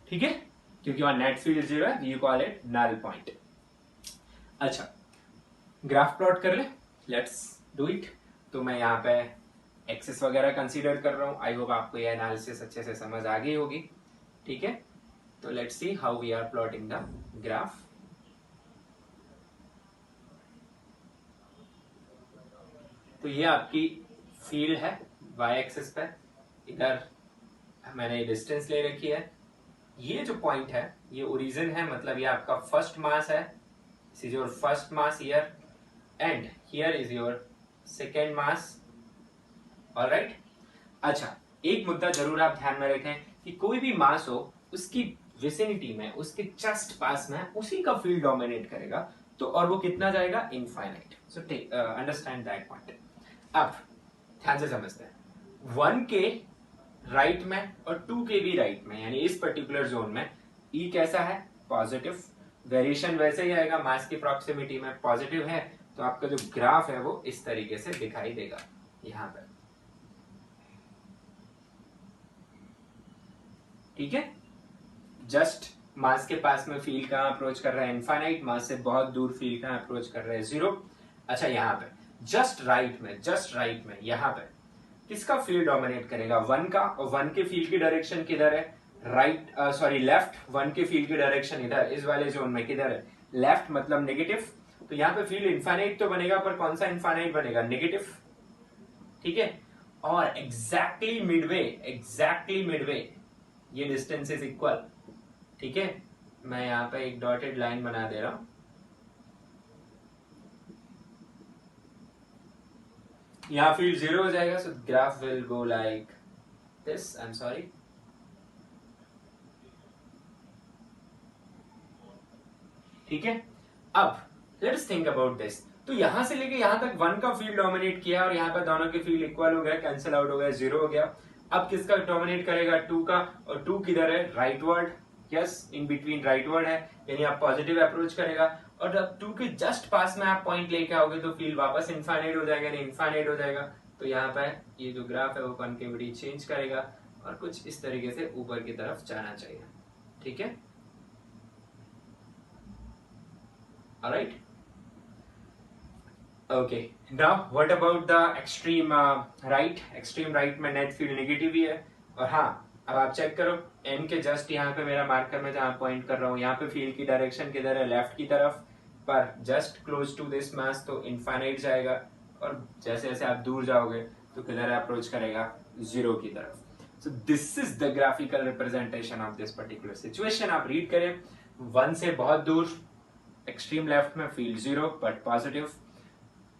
[SPEAKER 1] ठीक है, क्योंकि वहां net field zero है, you call it null point. अच्छा, graph plot कर ले, लेट्स डू इट। तो मैं यहाँ पे एक्सेस वगैरह कंसीडर कर रहा हूं। आई होप आपको ये एनालिसिस अच्छे से समझ आ गई होगी। ठीक है, तो let's see how we are plotting the graph. तो ये आपकी फील्ड है y एक्सिस पे, इधर मैंने डिस्टेंस ले रखी है। ये जो पॉइंट है ये ओरिजिन है, मतलब ये आपका फर्स्ट मास है, this is your first mass here and here is your second mass. Alright. अच्छा, एक मुद्दा जरूर आप ध्यान में रखें कि कोई भी मास हो उसकी विसिनिटी में, उसके जस्ट पास में उसी का फील्ड डोमिनेट करेगा, तो और वो कितना जाएगा? Infinite. So take understand that point. अब ध्यान से समझते हैं, 1 के राइट में और 2 के भी राइट में, यानी इस पर्टिकुलर जोन में E कैसा है? पॉजिटिव। वेरिएशन वैसे ही आएगा, मास की प्रॉक्सिमिटी में पॉजिटिव है, तो आपका जो ग्राफ है वो इस तरीके से दिखाई देगा यहां पर। ठीक है, जस्ट मास के पास में फील्ड कहां अप्रोच कर रहा है? इनफाइनाइट। मास से बहुत दूर फील्ड कहां अप्रोच कर रहा है? जीरो। अच्छा, यहाँ पे जस्ट राइट में यहाँ पे किसका फील्ड डोमिनेट करेगा? 1 का। और 1 के फील्ड की डायरेक्शन किधर है? Right, sorry left. 1 के फील्ड की डायरेक्शन इधर, इस वाले जोन में किधर है? लेफ्ट, मतलब नेगेटिव। तो यहाँ पे फील्ड इनफाइनाइट तो बनेगा, पर कौन सा इनफाइनाइट बनेगा? नेगेटिव। ठीक है, और एग्जैक्टली मिडवे ये डिस्टेंस इज इक्वल। ठीक है, मैं यहाँ पे एक डॉटेड लाइन बना दे रहा हूं। यहाँ फील्ड जीरो हो जाएगा, सो graph will go like this. I am sorry, ठीक है। अब लेट्स थिंक अबाउट दिस। तो यहां से लेके यहां तक 1 का फील्ड डोमिनेट किया और यहाँ पर दोनों के फील्ड इक्वल हो गया, कैंसिल आउट हो गया, जीरो हो गया। अब किसका डोमिनेट करेगा? 2 का। और 2 किधर है? Rightward. Yes, in between rightward है, यानी आप पॉजिटिव अप्रोच करेगा। और अब 2 के जस्ट पास में आप पॉइंट लेके आओगे तो फील्ड वापस इनफाइनाइट हो जाएगा, नहीं इनफाइनाइट हो जाएगा। तो यहाँ पे ये जो ग्राफ है वो कॉन्केविटी चेंज करेगा और कुछ इस तरीके से ऊपर की तरफ जाना चाहिए, ठीक है। Alright, okay, now what about the extreme right. Extreme right में नेट फील्ड नेगेटिव ही है। और हाँ, अब आप चेक करो एम के जस्ट यहाँ पे मेरा मार्कर में जहाँ पॉइंट कर रहा हूँ, यहाँ पे फील्ड की डायरेक्शन किधर है, लेफ्ट की तरफ, पर just close to this mass तो इनफाइनाइट जाएगा, और जैसे जैसे आप दूर जाओगे तो किधर अप्रोच करेगा, 0 की तरफ। So this is the graphical representation of this particular situation. आप रीड करें, 1 से बहुत दूर एक्सट्रीम लेफ्ट में फील्ड 0 बट पॉजिटिव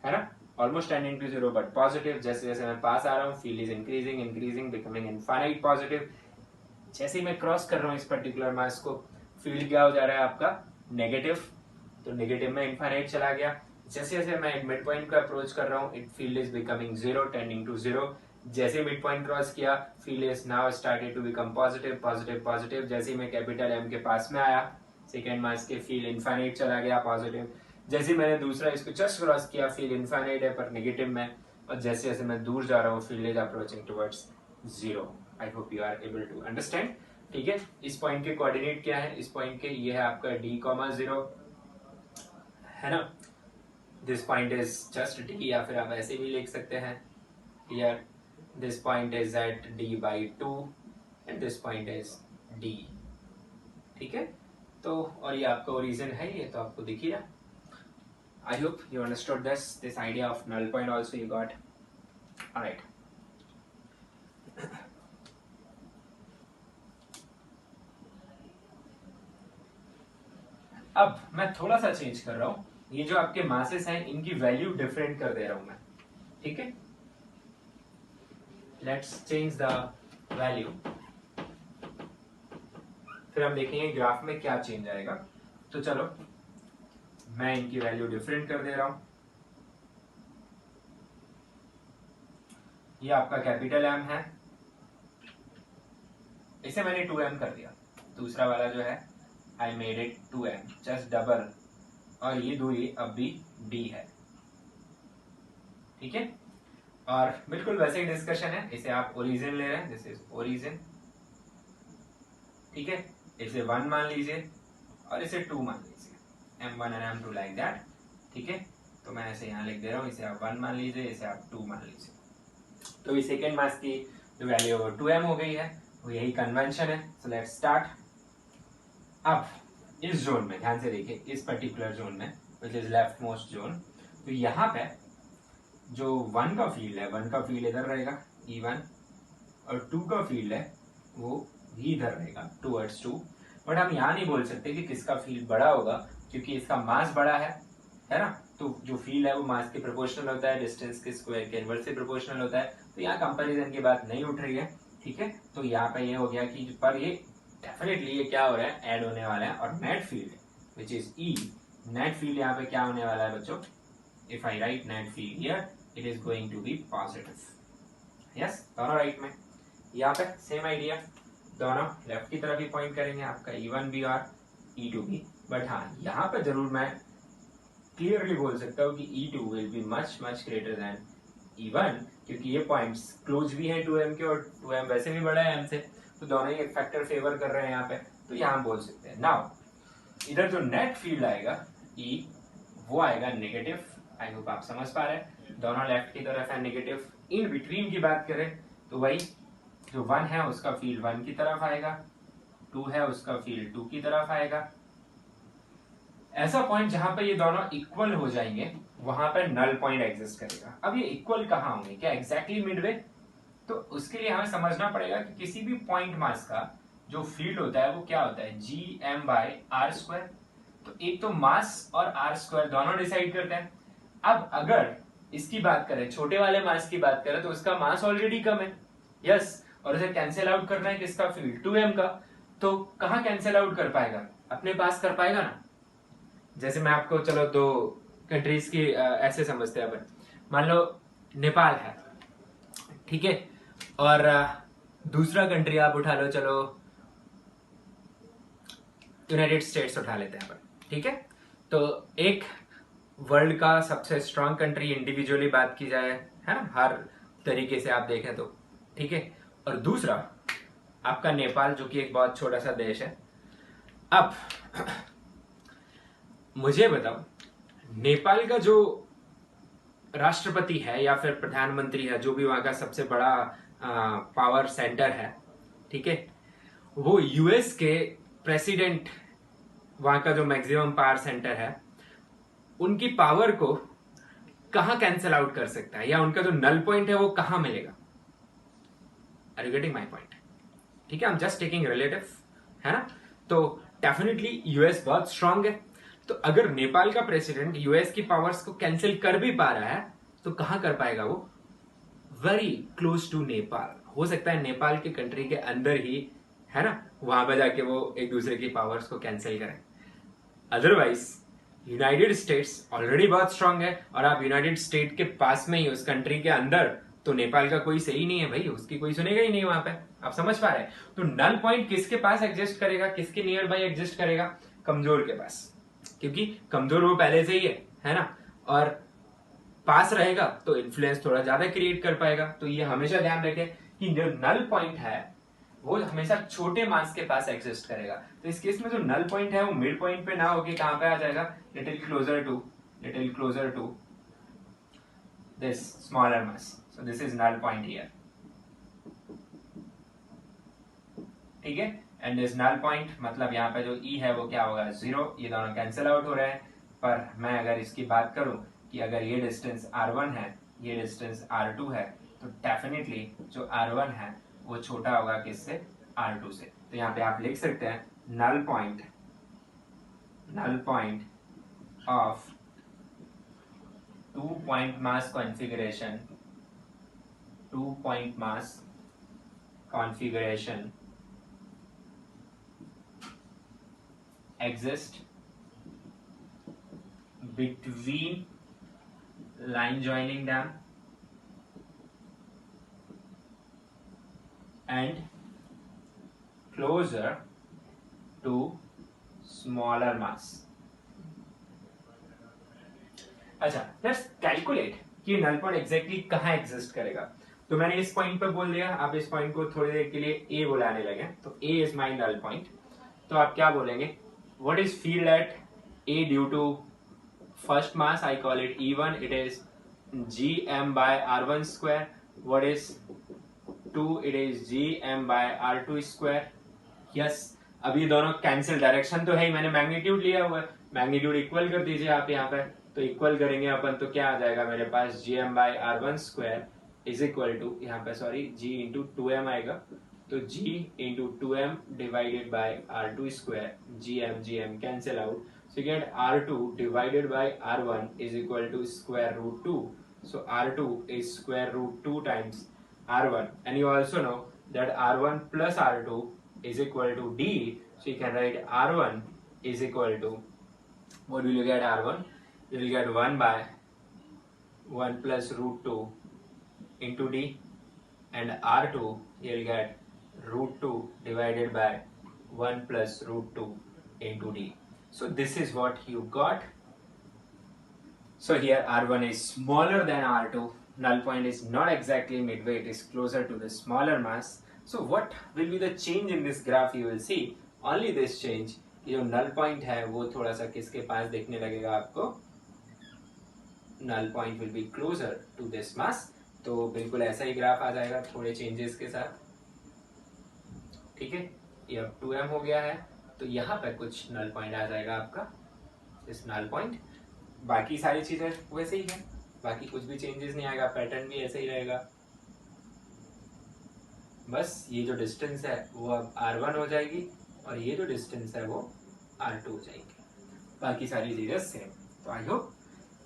[SPEAKER 1] है ना, almost tending to 0 but positive. जैसे जैसे मैं पास आ रहा हूँ field is increasing increasing becoming infinite positive. जैसे ही मैं क्रॉस कर रहा हूँ इस पर्टिकुलर मास को, फील्ड क्या हो जा रहा है आपका, नेगेटिव, तो नेगेटिव में इनफाइनाइट चला गया। जैसे जैसे मैं मिड पॉइंट को अप्रोच कर रहा हूँ, it field is becoming 0 tending to 0। जैसे मिड पॉइंट क्रॉस किया, field is now started to become positive positive positive. जैसे ही मैं कैपिटल एम के पास में आया सेकेंड मास के, फील्ड इनफाइनाइट चला गया पॉजिटिव। जैसे मैंने दूसरा इसको जस्ट क्रॉस किया, फील्ड इनफाइनाइट है पर नेगेटिव में, और जैसे जैसे मैं दूर जा रहा हूँ field is approaching towards 0। I hope you are able to understand, ठीक है। इस पॉइंट के कोऑर्डिनेट क्या है, इस पॉइंट के ये है आपका d,0 है ना। This point is just d, या फिर आप ऐसे भी लिख सकते हैं here, this point is at d/2 and this point is d, ठीक है। तो और ये आपका ओरिजिन है, ये तो आपको दिख ही रहा। I hope you understood this idea of null point also you got. Alright. अब मैं थोड़ा सा चेंज कर रहा हूं, ये जो आपके मासेस हैं इनकी वैल्यू डिफरेंट कर दे रहा हूं मैं, ठीक है। लेट्स चेंज द वैल्यू, फिर हम देखेंगे ग्राफ में क्या चेंज आएगा। तो चलो मैं इनकी वैल्यू डिफरेंट कर दे रहा हूं। ये आपका कैपिटल एम है, इसे मैंने 2m कर दिया। दूसरा वाला जो है I made it 2m, just double, और ये दूरी अब भी d है, ठीक है। और बिल्कुल वैसे ही डिस्कशन है, इसे आप ओरिजिन ले रहे हैं, दिस इज ओरिजिन, ठीक है। इसे 1 मान लीजिए और इसे 2 मान लीजिए, m1 and m2 like that, ठीक है। तो मैं ऐसे यहाँ लिख दे रहा हूँ, इसे आप 1 मान लीजिए, इसे आप 2 मान लीजिए। तो ये सेकेंड मास की जो वैल्यू 2m हो गई है, वो यही कन्वेंशन है। So let's start. अब इस जोन में ध्यान से देखिए, इस पर्टिकुलर जोन में which is left most zone, तो यहाँ पे जो 1 का फील्ड है, 1 का फील्ड इधर रहेगा E1, और 2 का फील्ड है वो भी इधर रहेगा टूवर्ड्स 2। बट हम यहाँ नहीं बोल सकते कि किसका फील्ड बड़ा होगा, क्योंकि इसका मास बड़ा है ना। तो जो फील्ड है वो मास के प्रोपोर्शनल होता है, डिस्टेंस के स्क्वायर के इनवर्स से प्रोपोर्शनल होता है। तो यहाँ कंपैरिजन की बात नहीं उठ रही है, ठीक है। तो यहाँ पे ये हो गया कि पर ये डेफिनेटली ये क्या हो रहा है, ऐड होने वाला है। और net field which is E, net field यहाँ पे क्या होने वाला है बच्चों, if I write net field here, it is going to be positive. Yes, दोनों राइट में। यहाँ पे सेम आइडिया, दोनों लेफ्ट की तरफ ही पॉइंट करेंगे, आपका E1 भी और E2 भी। बट हाँ, यहाँ पे जरूर मैं क्लियरली बोल सकता हूँ कि E2 will be much much greater than E1, क्योंकि ये पॉइंट्स क्लोज भी हैं 2m के, और 2m वैसे भी बड़ा है m से, तो दोनों ही एक फैक्टर फेवर कर रहे हैं यहाँ पे। तो यहाँ बोल सकते हैं। नाउ इधर जो नेट फील्ड आएगा E, वो आएगा नेगेटिव। आई होप आप समझ पा रहे हैं, दोनों लेफ्ट की तरफ है नेगेटिव। इन बिटवीन की बात करें तो वही जो 1 है उसका फील्ड 1 की तरफ आएगा, 2 है उसका फील्ड 2 की तरफ आएगा। ऐसा पॉइंट जहां पे ये दोनों इक्वल हो जाएंगे वहां पर नल पॉइंट एग्जिस्ट करेगा। अब ये इक्वल कहाँ होंगे, क्या एग्जैक्टली मिडवे? तो उसके लिए हमें समझना पड़ेगा कि किसी भी पॉइंट मास का जो फील्ड होता है वो क्या होता है, Gm/r²। तो एक तो मास और r² दोनों डिसाइड करते हैं। अब अगर इसकी बात करें, छोटे वाले मास की बात करें, तो उसका मास ऑलरेडी कम है, यस, और उसे कैंसिल आउट करना है किसका, फील्ड 2m का। तो कहाँ कैंसिल आउट कर पाएगा, अपने पास कर पाएगा ना। जैसे मैं आपको, चलो 2 कंट्रीज की ऐसे समझते हैं अपन, मान लो नेपाल है, ठीक है, और दूसरा कंट्री आप उठा लो, चलो यूनाइटेड स्टेट्स उठा लेते हैं अपन, ठीक है। तो एक वर्ल्ड का सबसे स्ट्रांग कंट्री इंडिविजुअली बात की जाए, है ना, हर तरीके से आप देखें तो, ठीक है। और दूसरा आपका नेपाल, जो कि एक बहुत छोटा सा देश है। अब मुझे बताओ, नेपाल का जो राष्ट्रपति है या फिर प्रधानमंत्री है, जो भी वहां का सबसे बड़ा पावर सेंटर है, ठीक है, वो यूएस के प्रेसिडेंट, वहां का जो मैक्सिमम पावर सेंटर है, उनकी पावर को कहां कैंसिल आउट कर सकता है, या उनका जो नल पॉइंट है वो कहां मिलेगा। Are you getting my point? ठीक है, I am just taking relative, है ना। तो डेफिनेटली यूएस बहुत स्ट्रांग है, तो अगर नेपाल का प्रेसिडेंट यूएस की पावर्स को कैंसिल कर भी पा रहा है, तो कहां कर पाएगा वो? Very close to Nepal. हो सकता है नेपाल के कंट्री के अंदर ही, है ना, वहां पर जाके वो एक दूसरे की पावर्स को कैंसिल करें। अदरवाइज यूनाइटेड स्टेट्स ऑलरेडी बहुत स्ट्रांग है, और आप यूनाइटेड स्टेट के पास में ही, उस कंट्री के अंदर, तो नेपाल का कोई सही नहीं है भाई, उसकी कोई सुनेगा ही नहीं वहां पे। आप समझ पा रहे हैं? तो नल पॉइंट किसके पास एग्जिस्ट करेगा, किसके नियर बाई एग्जिस्ट करेगा? कमजोर के पास, क्योंकि कमजोर वो पहले से ही है ना, और पास रहेगा तो इन्फ्लुएंस थोड़ा ज्यादा क्रिएट कर पाएगा। तो ये हमेशा ध्यान रखें कि जो नल पॉइंट है वो हमेशा छोटे मास के पास एग्जिस्ट करेगा। तो इस केस में जो नल पॉइंट है वो मिड पॉइंट पे ना होके कहां पे आ जाएगा? Little closer to this smaller mass. So this is null point here, ठीक है। एंड दिस नल पॉइंट मतलब यहाँ पे जो ई है वो क्या होगा? 0। ये दोनों कैंसिल आउट हो रहे हैं। पर मैं अगर इसकी बात करूं कि अगर ये डिस्टेंस r1 है, ये डिस्टेंस r2 है, तो डेफिनेटली जो r1 है वो छोटा होगा किससे? r2 से। तो यहाँ पे आप लिख सकते हैं null point of 2 point mass configuration exist between line joining them and closer to smaller mass। अच्छा, लेट्स कैलकुलेट कि नल पॉइंट एग्जैक्टली कहां एग्जिस्ट करेगा। तो मैंने इस पॉइंट पर बोल दिया, आप इस पॉइंट को थोड़ी देर के लिए ए बुलाने लगे, तो ए इज माई नल पॉइंट। तो आप क्या बोलेंगे? What is field at A due to first mass? I call it E1. It is gm by r1 square. What is 2? It is gm by r2 square. Yes. अब ये दोनों cancel, direction तो है ही, मैंने मैग्नीट्यूड लिया हुआ है, magnitude equal कर दीजिए आप यहाँ पे। तो इक्वल करेंगे अपन तो क्या आ जाएगा मेरे पास? gm by r1 square is equal to, यहाँ पे सॉरी, g इंटू 2m आएगा, तो g into 2m divided by r2 square, gm cancel out, so you get r2 divided by r1 is equal to square root 2. So r2 is square root 2 times r1, and you also know that r1 plus r2 is equal to d, so you can write r1 is equal to, what will you get? r1 you will get 1 by 1 plus root 2 into d, and r2 you will get root 2 divided by 1 plus root 2 into d. So this is what you got. So here r1 is smaller than r2. Null point is not exactly midway, it is closer to the smaller mass. So what will be the change in this graph? You will see only this change, कि जो null point है वो थोड़ा सा किसके पास देखने लगेगा आपको? Null point will be closer to this mass. तो बिल्कुल ऐसा ही ग्राफ आ जाएगा थोड़े चेंजेस के साथ, ठीक है। ये अब 2m हो गया है, तो यहाँ पे कुछ नल पॉइंट आ जाएगा आपका, इस नल पॉइंट। बाकी सारी चीजें वैसे ही है, बाकी कुछ भी चेंजेस नहीं आएगा, पैटर्न भी ऐसे ही रहेगा। बस ये जो डिस्टेंस है वो अब r1 हो जाएगी, और ये जो डिस्टेंस है वो r2 हो जाएगी, बाकी सारी चीजें सेम। तो आई होप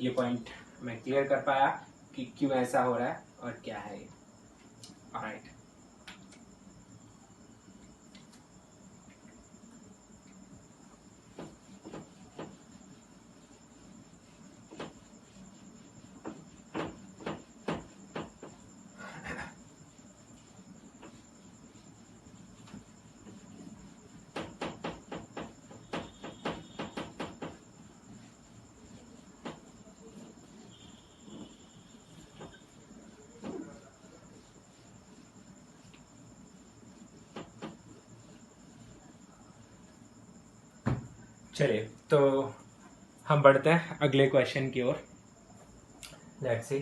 [SPEAKER 1] ये पॉइंट मैं क्लियर कर पाया कि क्यों ऐसा हो रहा है और क्या है ये। ऑलराइट, चलिए तो हम बढ़ते हैं अगले क्वेश्चन की ओर। Let's see.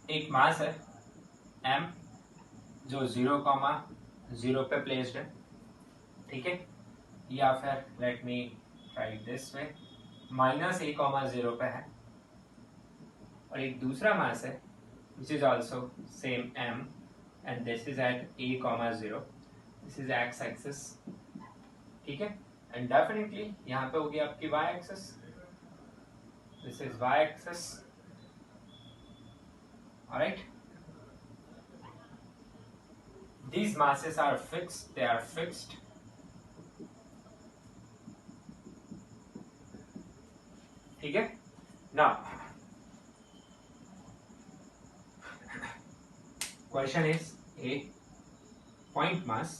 [SPEAKER 1] एक मास है m जो 0,0 पे प्लेस्ड है, ठीक है, या फिर let me right this way -a,0 पे है, और एक दूसरा मास है which is also same m and this is at a,0, this is x axis, ठीक है, एंड डेफिनेटली यहाँ पे होगी आपकी y axis, this is y axis, alright, these masses are fixed, they are fixed, ठीक है। now question is a point mass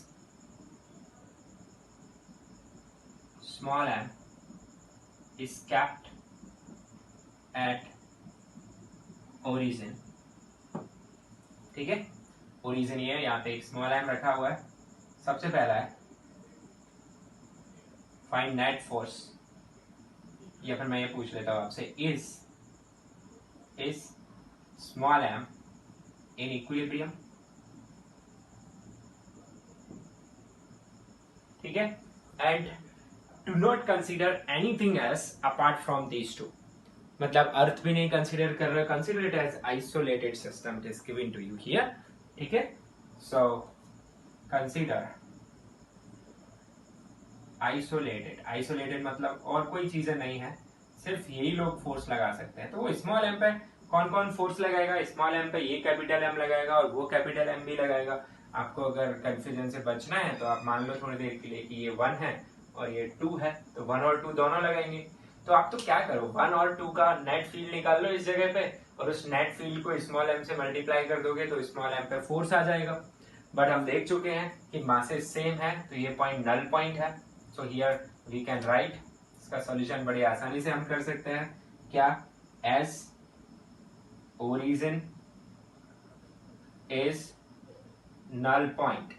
[SPEAKER 1] small m is kept at origin, ठीक है, ओरिजिन ये है, यहाँ पे एक स्मॉल एम रखा हुआ है। सबसे पहला है फाइंड नेट फोर्स, या फिर मैं ये पूछ लेता हूँ आपसे, is small m in equilibrium, ठीक है, and do not consider anything else apart from these two, मतलब अर्थ भी नहीं कंसीडर कर रहे, consider it as isolated system, it is given to you here, ठीक है। सो कंसीडर आइसोलेटेड मतलब और कोई चीजें नहीं है, सिर्फ यही लोग फोर्स लगा सकते हैं। तो वो स्मॉल एम पे कौन कौन फोर्स लगाएगा, स्मॉल एम पे ये कैपिटल एम लगाएगा और वो कैपिटल एम भी लगाएगा। आपको अगर कंफ्यूजन से बचना है तो आप मान लो थोड़ी देर के लिए कि ये 1 है और ये 2 है, तो 1 और 2 दोनों लगाएंगे। तो आप तो क्या करो, 1 और 2 का नेट फील्ड निकाल लो इस जगह पे, और उस नेट फील्ड को स्मॉल एम से मल्टीप्लाई कर दोगे तो स्मॉल एम पे फोर्स आ जाएगा। बट हम देख चुके हैं कि मासेस सेम है, तो ये पॉइंट नल पॉइंट है, so here we can write, इसका सॉल्यूशन बड़ी आसानी से हम कर सकते हैं, क्या, as origin is null point,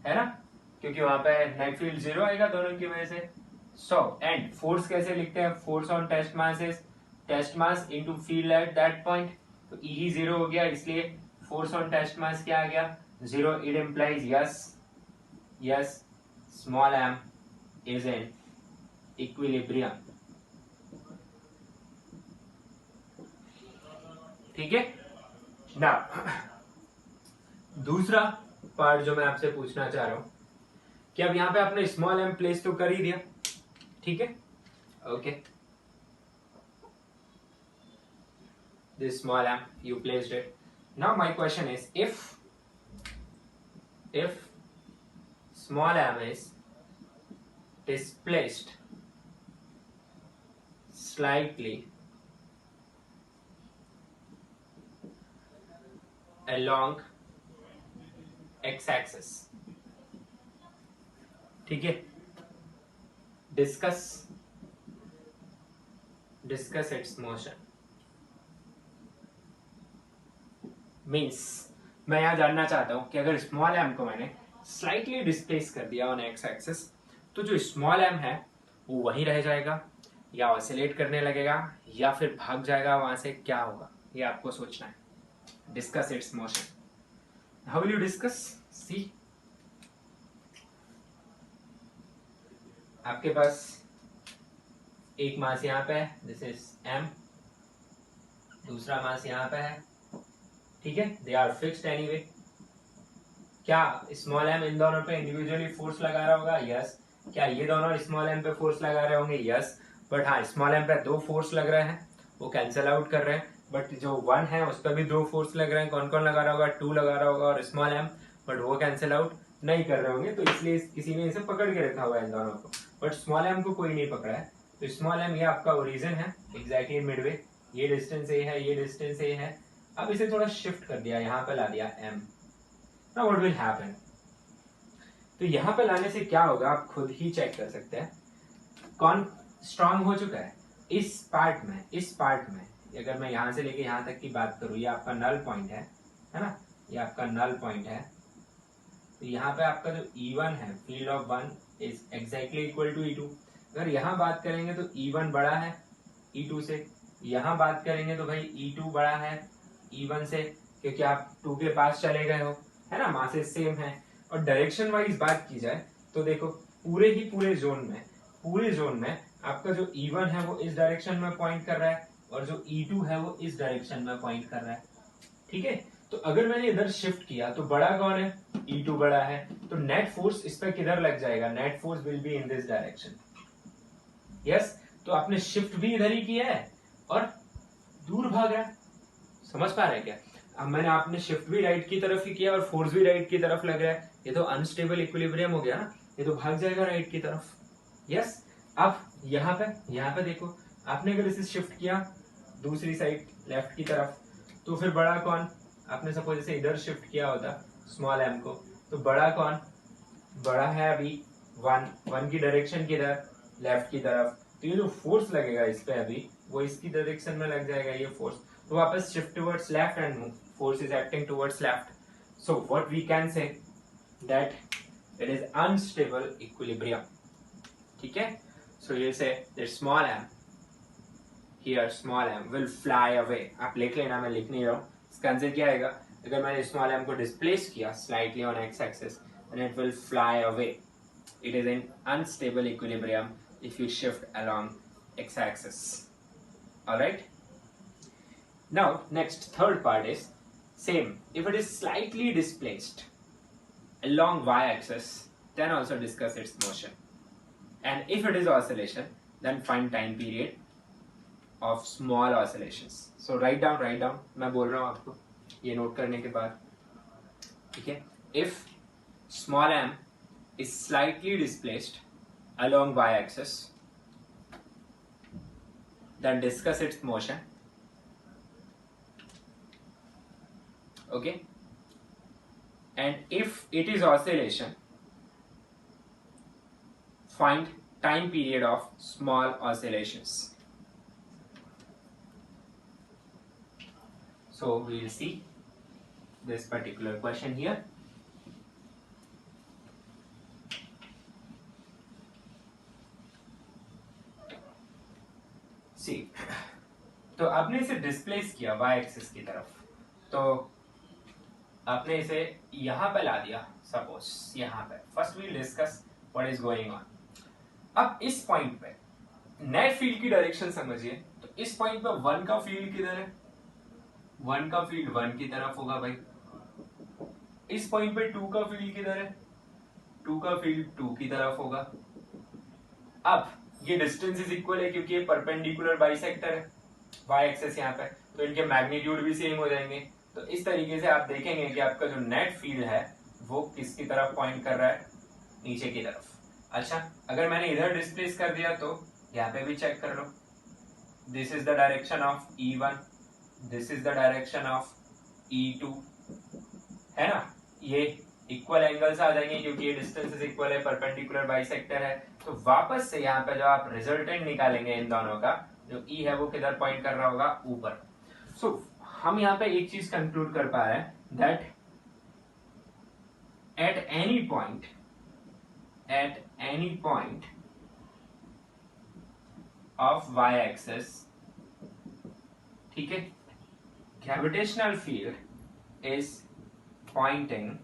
[SPEAKER 1] है ना, क्योंकि वहां पे नेट फील्ड 0 आएगा दोनों की वजह से। सो एंड फोर्स कैसे लिखते हैं, force on test mass is test mass into field at that point, तो ई ही 0 हो गया, इसलिए फोर्स ऑन टेस्ट मास क्या आ गया, 0। It implies yes small m is in equilibrium, ठीक है ना। दूसरा पार्ट जो मैं आपसे पूछना चाह रहा हूं कि अब यहां पे आपने स्मॉल एम प्लेस तो कर ही दिया, ठीक है, okay, this small m you placed it. Now my question is, if small m is displaced slightly along x-axis, ठीक है, discuss its motion, मीन्स मैं यहां जानना चाहता हूं कि अगर स्मॉल एम को मैंने स्लाइटली डिस्प्लेस कर दिया ऑन एक्स एक्सिस, तो जो स्मॉल एम है वो वहीं रह जाएगा या ऑसिलेट करने लगेगा या फिर भाग जाएगा वहां से, क्या होगा ये आपको सोचना है। Discuss its motion, how will you discuss, see, आपके पास एक मास यहाँ पे है, दिस इज एम, दूसरा मास यहाँ पे है, ठीक है, दे आर फिक्स्ड एनीवे। क्या स्मॉल एम इन दोनों पे इंडिविजुअली फोर्स लगा रहा होगा, यस। क्या ये दोनों स्मॉल एम पे फोर्स लगा रहे होंगे, यस। बट हाँ, स्मॉल एम पे 2 फोर्स लग रहे हैं, वो कैंसिल आउट कर रहे हैं, बट जो 1 है उस पर भी 2 फोर्स लग रहे हैं, कौन कौन लगा रहा होगा, 2 लगा रहा होगा और स्मॉल एम, बट वो कैंसिल आउट नहीं कर रहे होंगे, तो इसलिए किसी ने इसे पकड़ के रखा हुआ है इन दोनों को, बट स्मॉल एम को कोई नहीं पकड़ा है। तो स्मॉल एम ये आपका ओरिजिन है, एग्जैक्टली मिडवे, ये डिस्टेंस ए है, ये डिस्टेंस ए है। अब इसे थोड़ा शिफ्ट कर दिया, यहां पे ला दिया m। Now what will happen? तो यहाँ पे लाने से क्या होगा आप खुद ही चेक कर सकते हैं। कौन स्ट्रांग हो चुका है इस पार्ट में अगर मैं यहाँ से लेके यहाँ तक की बात करूँ, ये आपका नल पॉइंट है ना, ये आपका नल पॉइंट है। तो यहाँ पे आपका जो E1 है, field of 1 is exactly equal to E2। अगर यहाँ बात करेंगे तो E1 बड़ा है E2 से, यहाँ बात करेंगे तो भाई E2 बड़ा है E1 से, क्योंकि आप 2 के पास चले गए हो, है ना, मासेस सेम है। और डायरेक्शन वाइज बात की जाए तो देखो पूरे जोन में आपका जो E1 है वो इस डायरेक्शन में पॉइंट कर रहा है और जो E2 है वो इस डायरेक्शन में पॉइंट कर रहा है। ठीक है, तो अगर मैंने इधर शिफ्ट किया तो बड़ा कौन है, E2 बड़ा है, तो नेट फोर्स इस पर किधर लग जाएगा, net force will be in this direction. Yes, तो आपने शिफ्ट भी इधर ही किया है और दूर भाग रहा है। समझ पा रहे हैं क्या? अब मैंने आपने शिफ्ट भी राइट की तरफ ही किया और फोर्स भी राइट की तरफ लग रहा है, ये तो अनस्टेबल इक्विलिब्रियम हो गया ना, ये तो भाग जाएगा राइट की तरफ। यस, अब यहाँ पे देखो, आपने अगर इसे शिफ्ट किया दूसरी साइड लेफ्ट की तरफ, तो फिर बड़ा कौन, आपने सपोज इसे इधर शिफ्ट किया होता स्मॉल m को, तो बड़ा कौन, बड़ा है अभी 1 की डायरेक्शन किधर, लेफ्ट की तरफ। तो ये जो फोर्स लगेगा इस पे अभी वो इसकी डायरेक्शन में लग जाएगा ये फोर्स, तो वापस shift towards left and force is acting towards left. So what we can say that it is unstable equilibrium. ठीक है, सो ये say that small m here small m will fly away। आप लिख लेना, मैं लिख नहीं रहा हूँ। इसका आंसर क्या आएगा, अगर मैंने स्मॉल m को डिस्प्लेस किया slightly on x axis then it will fly away। It is in unstable equilibrium if you shift along x axis। Alright, now next third part is same, if it is slightly displaced along y axis then also discuss its motion, and if it is oscillation then find time period of small oscillations। so write down मैं बोल रहा हूँ आपको ये note करने के बाद। ठीक है, if small m is slightly displaced along y axis then discuss its motion। okay, and if it is oscillation find time period of small oscillations। so we will see this particular question here। see, तो आपने इसे displace किया y axis की तरफ, तो आपने इसे यहां पे ला दिया, सपोज यहां पे। First we discuss what is going on. अब इस पॉइंट पे नेट फील्ड की डायरेक्शन समझिए, तो इस पॉइंट पे 1 का फील्ड किधर है, 1 का फील्ड 1 की तरफ होगा भाई। इस पॉइंट पे 2 का फील्ड किधर है, 2 का फील्ड 2 की तरफ होगा। अब ये डिस्टेंस इज इक्वल है क्योंकि ये परपेंडिकुलर बाइसेक्टर है y एक्सिस यहाँ पे, तो इनके मैग्नीट्यूड भी सेम हो जाएंगे। तो इस तरीके से आप देखेंगे कि आपका जो नेट फील्ड है वो किसकी तरफ पॉइंट कर रहा है, नीचे की तरफ। अच्छा, अगर मैंने इधर डिस्प्लेस कर दिया तो यहाँ पे भी चेक कर लो, this is the direction of E1, this is the direction of E2, है ना, ये इक्वल एंगल्स आ जाएंगे क्योंकि ये डिस्टेंस इज इक्वल है, परपेंडिकुलर बाइसेक्टर है। तो वापस से यहाँ पे जो आप रिजल्टेंट निकालेंगे इन दोनों का, जो E है वो किधर पॉइंट कर रहा होगा, ऊपर। सो हम यहाँ पे एक चीज कंक्लूड कर पा रहे हैं that at any point of y axis, ठीक है, gravitational field is pointing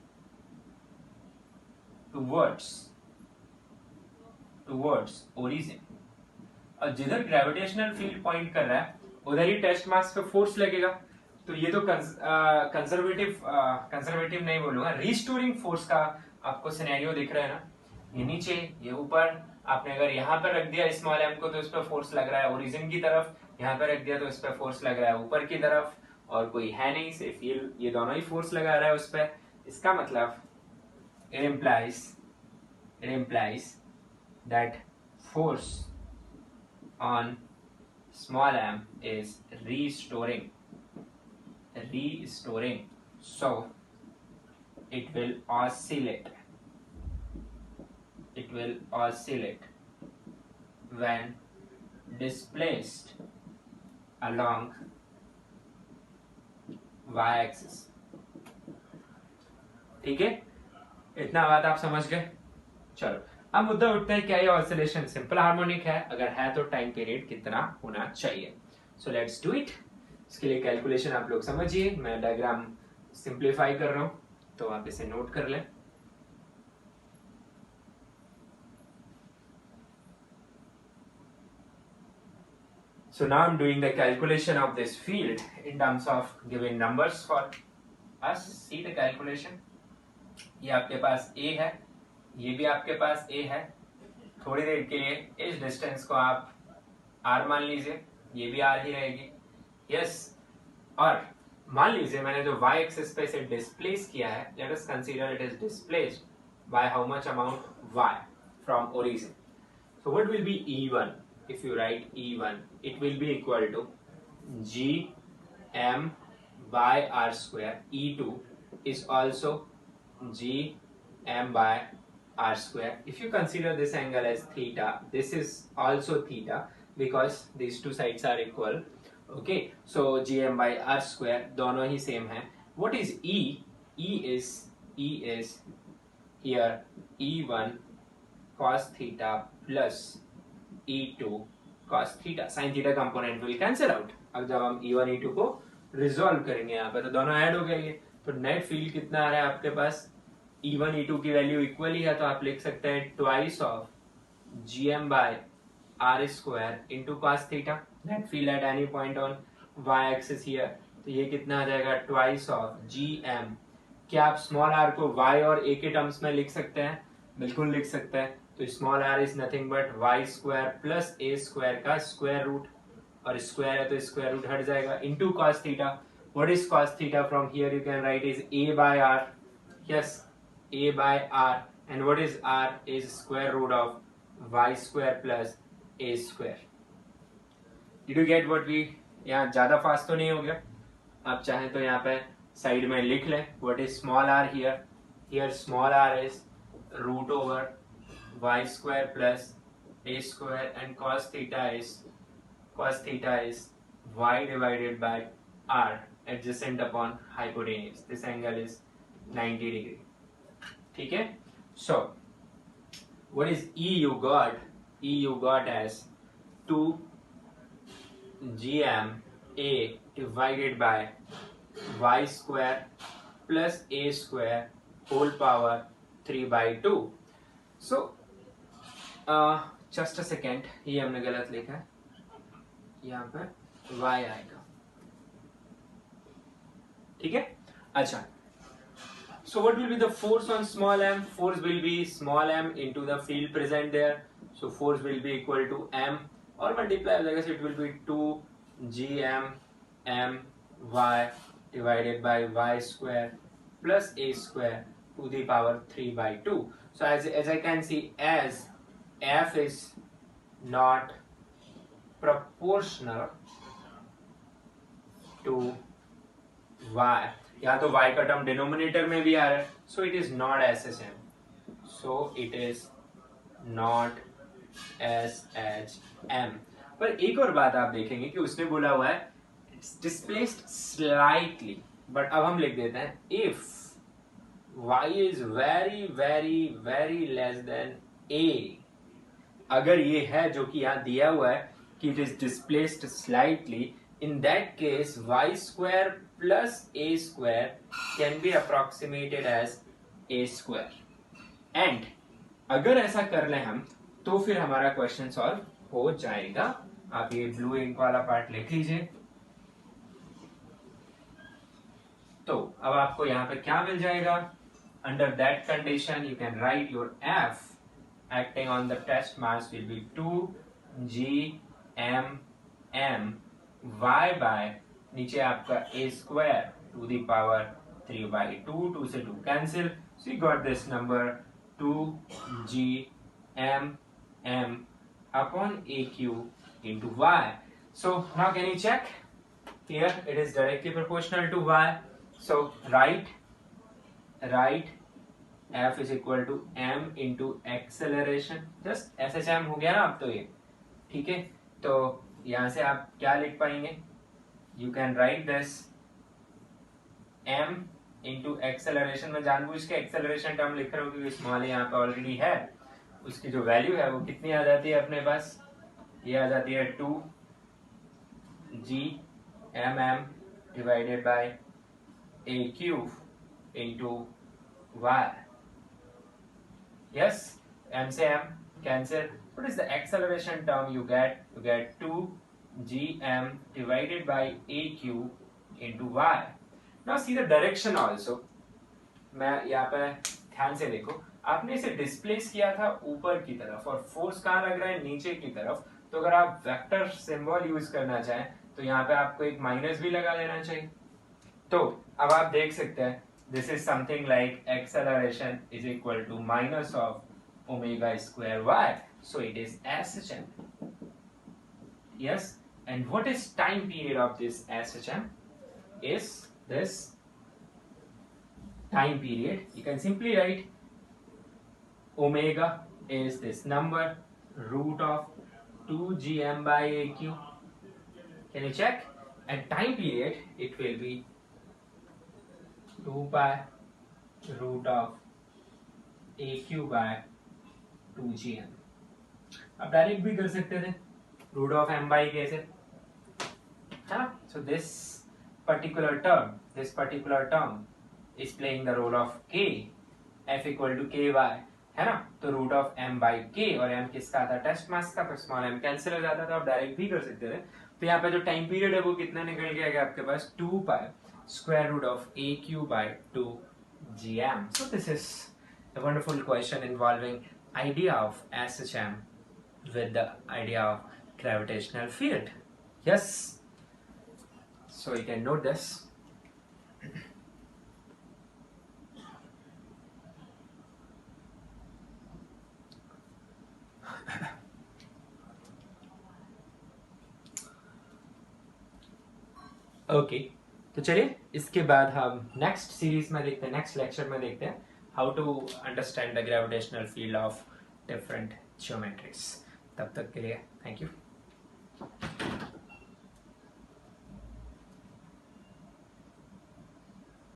[SPEAKER 1] towards origin। और जिधर ग्रेविटेशनल फील्ड पॉइंट कर रहा है उधर ही टेस्ट मास पे फोर्स लगेगा। तो ये तो कंजर्वेटिव नहीं बोलूंगा, रिस्टोरिंग फोर्स का आपको सिनेरियो दिख रहा है ना, ये नीचे ये ऊपर। आपने अगर यहाँ पर रख दिया स्मॉल m को तो इस पर फोर्स लग रहा है ओरिजिन की तरफ, यहाँ पर रख दिया तो इस पर फोर्स लग रहा है ऊपर की तरफ, और कोई है नहीं, सिर्फ ये दोनों ही फोर्स लगा रहा है उस पर। इसका मतलब it implies that force on small m is restoring, so it will oscillate will oscillate when displaced along y-axis. ठीक है, इतना बात आप समझ गए. चलो अब मुद्दा उठता है, क्या ये ऑसिलेशन सिंपल हार्मोनिक है? अगर है तो टाइम पीरियड कितना होना चाहिए? So let's do it. इसके लिए कैलकुलेशन आप लोग समझिए, मैं डायग्राम सिंप्लीफाई कर रहा हूं, तो आप इसे नोट कर लें. So now I'm doing the calculation of this field in terms of giving numbers for us. See the calculation. ये आपके पास A है, ये भी आपके पास A है. थोड़ी देर के लिए इस डिस्टेंस को आप R मान लीजिए, ये भी R ही रहेगी. Yes. और मान लीजिए मैंने जो y एक्सिस पे इसे डिस्प्लेस किया है, let us consider it is displaced by how much amount y from origin. So what will be E1? If you write E1, it will be equal to Gm by R square. E2 is also Gm by R square. If you consider this angle as theta, this is also theta because these two sides are equal. Okay, so Gm by R square दोनों ही same है. What is E? E is here E1 cos theta plus E2 cos theta. sin theta component will cancel out. अब जब हम E1 E2 को resolve करेंगे यहाँ पे तो दोनों ऐड हो गए. तो नेट फील्ड कितना आ रहा है आपके पास? E1 E2 की वैल्यू इक्वल ही है, तो आप लिख सकते हैं twice of Gm by R square into cos theta. Net field at any point on y axis here, तो ये कितना आ जाएगा? Twice of Gm. क्या आप स्मॉल r को y और a के टर्म्स में लिख सकते हैं? बिल्कुल लिख सकते हैं. तो small r is nothing but y square plus a square का स्क्वायर रूट, और स्क्वायर है तो स्क्वायर रूट हट जाएगा, into cos theta. What is cos theta? From here you can write is a by r. Yes, a by r. And what is r? Is square root of y square plus a square. Did you get what we? यहाँ ज्यादा fast तो नहीं हो गया? आप चाहें तो यहाँ पे साइड में लिख लें. What is small r here? Here small r is root over y square plus a square, and cos theta is y divided by r adjacent upon hypotenuse. This angle is 90 degree. ठीक है? So what is E you got? E you got as 2 Gm a divided by y square plus a square whole power 3 by 2. So just a second, ये हमने गलत लिखा है, यहाँ पे y आएगा. ठीक है? अच्छा, so what will be the force on small m? Force will be small m into the field present there. So force will be equal to m और multiply हो जाएगा, so it will be 2 Gm m y divided by y square plus a square to the power 3 by 2. So as I can see, as f is not proportional to y, या तो y का term denominator में भी आ रहा है, so it is not SHM, so it is not SHM. पर एक और बात आप देखेंगे कि उसने बोला हुआ है it's displaced slightly, but अब हम लिख देते हैं if y is very very very less than a. अगर ये है जो कि यहाँ दिया हुआ है कि it is displaced slightly, in that case y square plus a square can be approximated as a square. And अगर ऐसा कर लें हम तो फिर हमारा क्वेश्चन सॉल्व हो जाएगा. आप ये ब्लू इंक वाला पार्ट लिख लीजिए. तो अब आपको यहाँ पे क्या मिल जाएगा? Under that condition you can write your f acting on the test mass will be 2 Gm m y by नीचे आपका a square to the power 3 by 2, 2 से 2 cancel, so you got this number 2 Gm m upon aq into y. So now can you check? Here it is directly proportional to y, so write F is equal to m into acceleration. Just SHM हो गया ना अब तो ये. ठीक है, तो यहां से आप क्या लिख पाएंगे? You can write this m into acceleration. में जानबूझ के एक्सेलरेशन टर्म लिख रहा हूँ क्योंकि स्मॉल यहाँ पे ऑलरेडी है. उसकी जो वैल्यू है वो कितनी आ जाती है अपने पास? ये आ जाती है 2g divided by a cube into y. Yes, m से m cancel. What is the acceleration term you get? You get 2gm divided by a cube into y. Now see the direction also. मैं यहाँ पे ध्यान से देखो, आपने इसे displace किया था ऊपर की तरफ और फोर्स कहाँ लग रहा है? नीचे की तरफ. तो अगर आप वेक्टर सिंबल यूज करना चाहें तो यहाँ पे आपको एक माइनस भी लगा देना चाहिए. तो अब आप देख सकते हैं this is something like acceleration is equal to minus of omega square y. So it is SHM. Yes, and what is time period of this SHM? Is this time period? You can simply write omega is this number root of 2gm by aq. Can you check? And time period it will be 2 pi root of aq by 2gm. अब direct भी कर सकते थे root of m by k से, है ना? So this particular term is playing the role of k, f equal to ky, है ना? तो root of m by k, और m किसका था? टेस्ट मास का, तो स्मॉल m कैंसिल हो जाता था. आप डायरेक्ट भी कर सकते थे. तो यहाँ पे जो टाइम पीरियड है वो कितना निकल के आएगा आपके पास? 2 pi square root of aq by 2 gm. So this is a wonderful question involving idea of SHM with the idea of gravitational field. Yes, so you can note this. Okay, तो चलिए इसके बाद हम नेक्स्ट सीरीज में देखते हैं, next lecture में देखते हैं how to understand the gravitational field of different geometries. तब तक के लिए थैंक यू.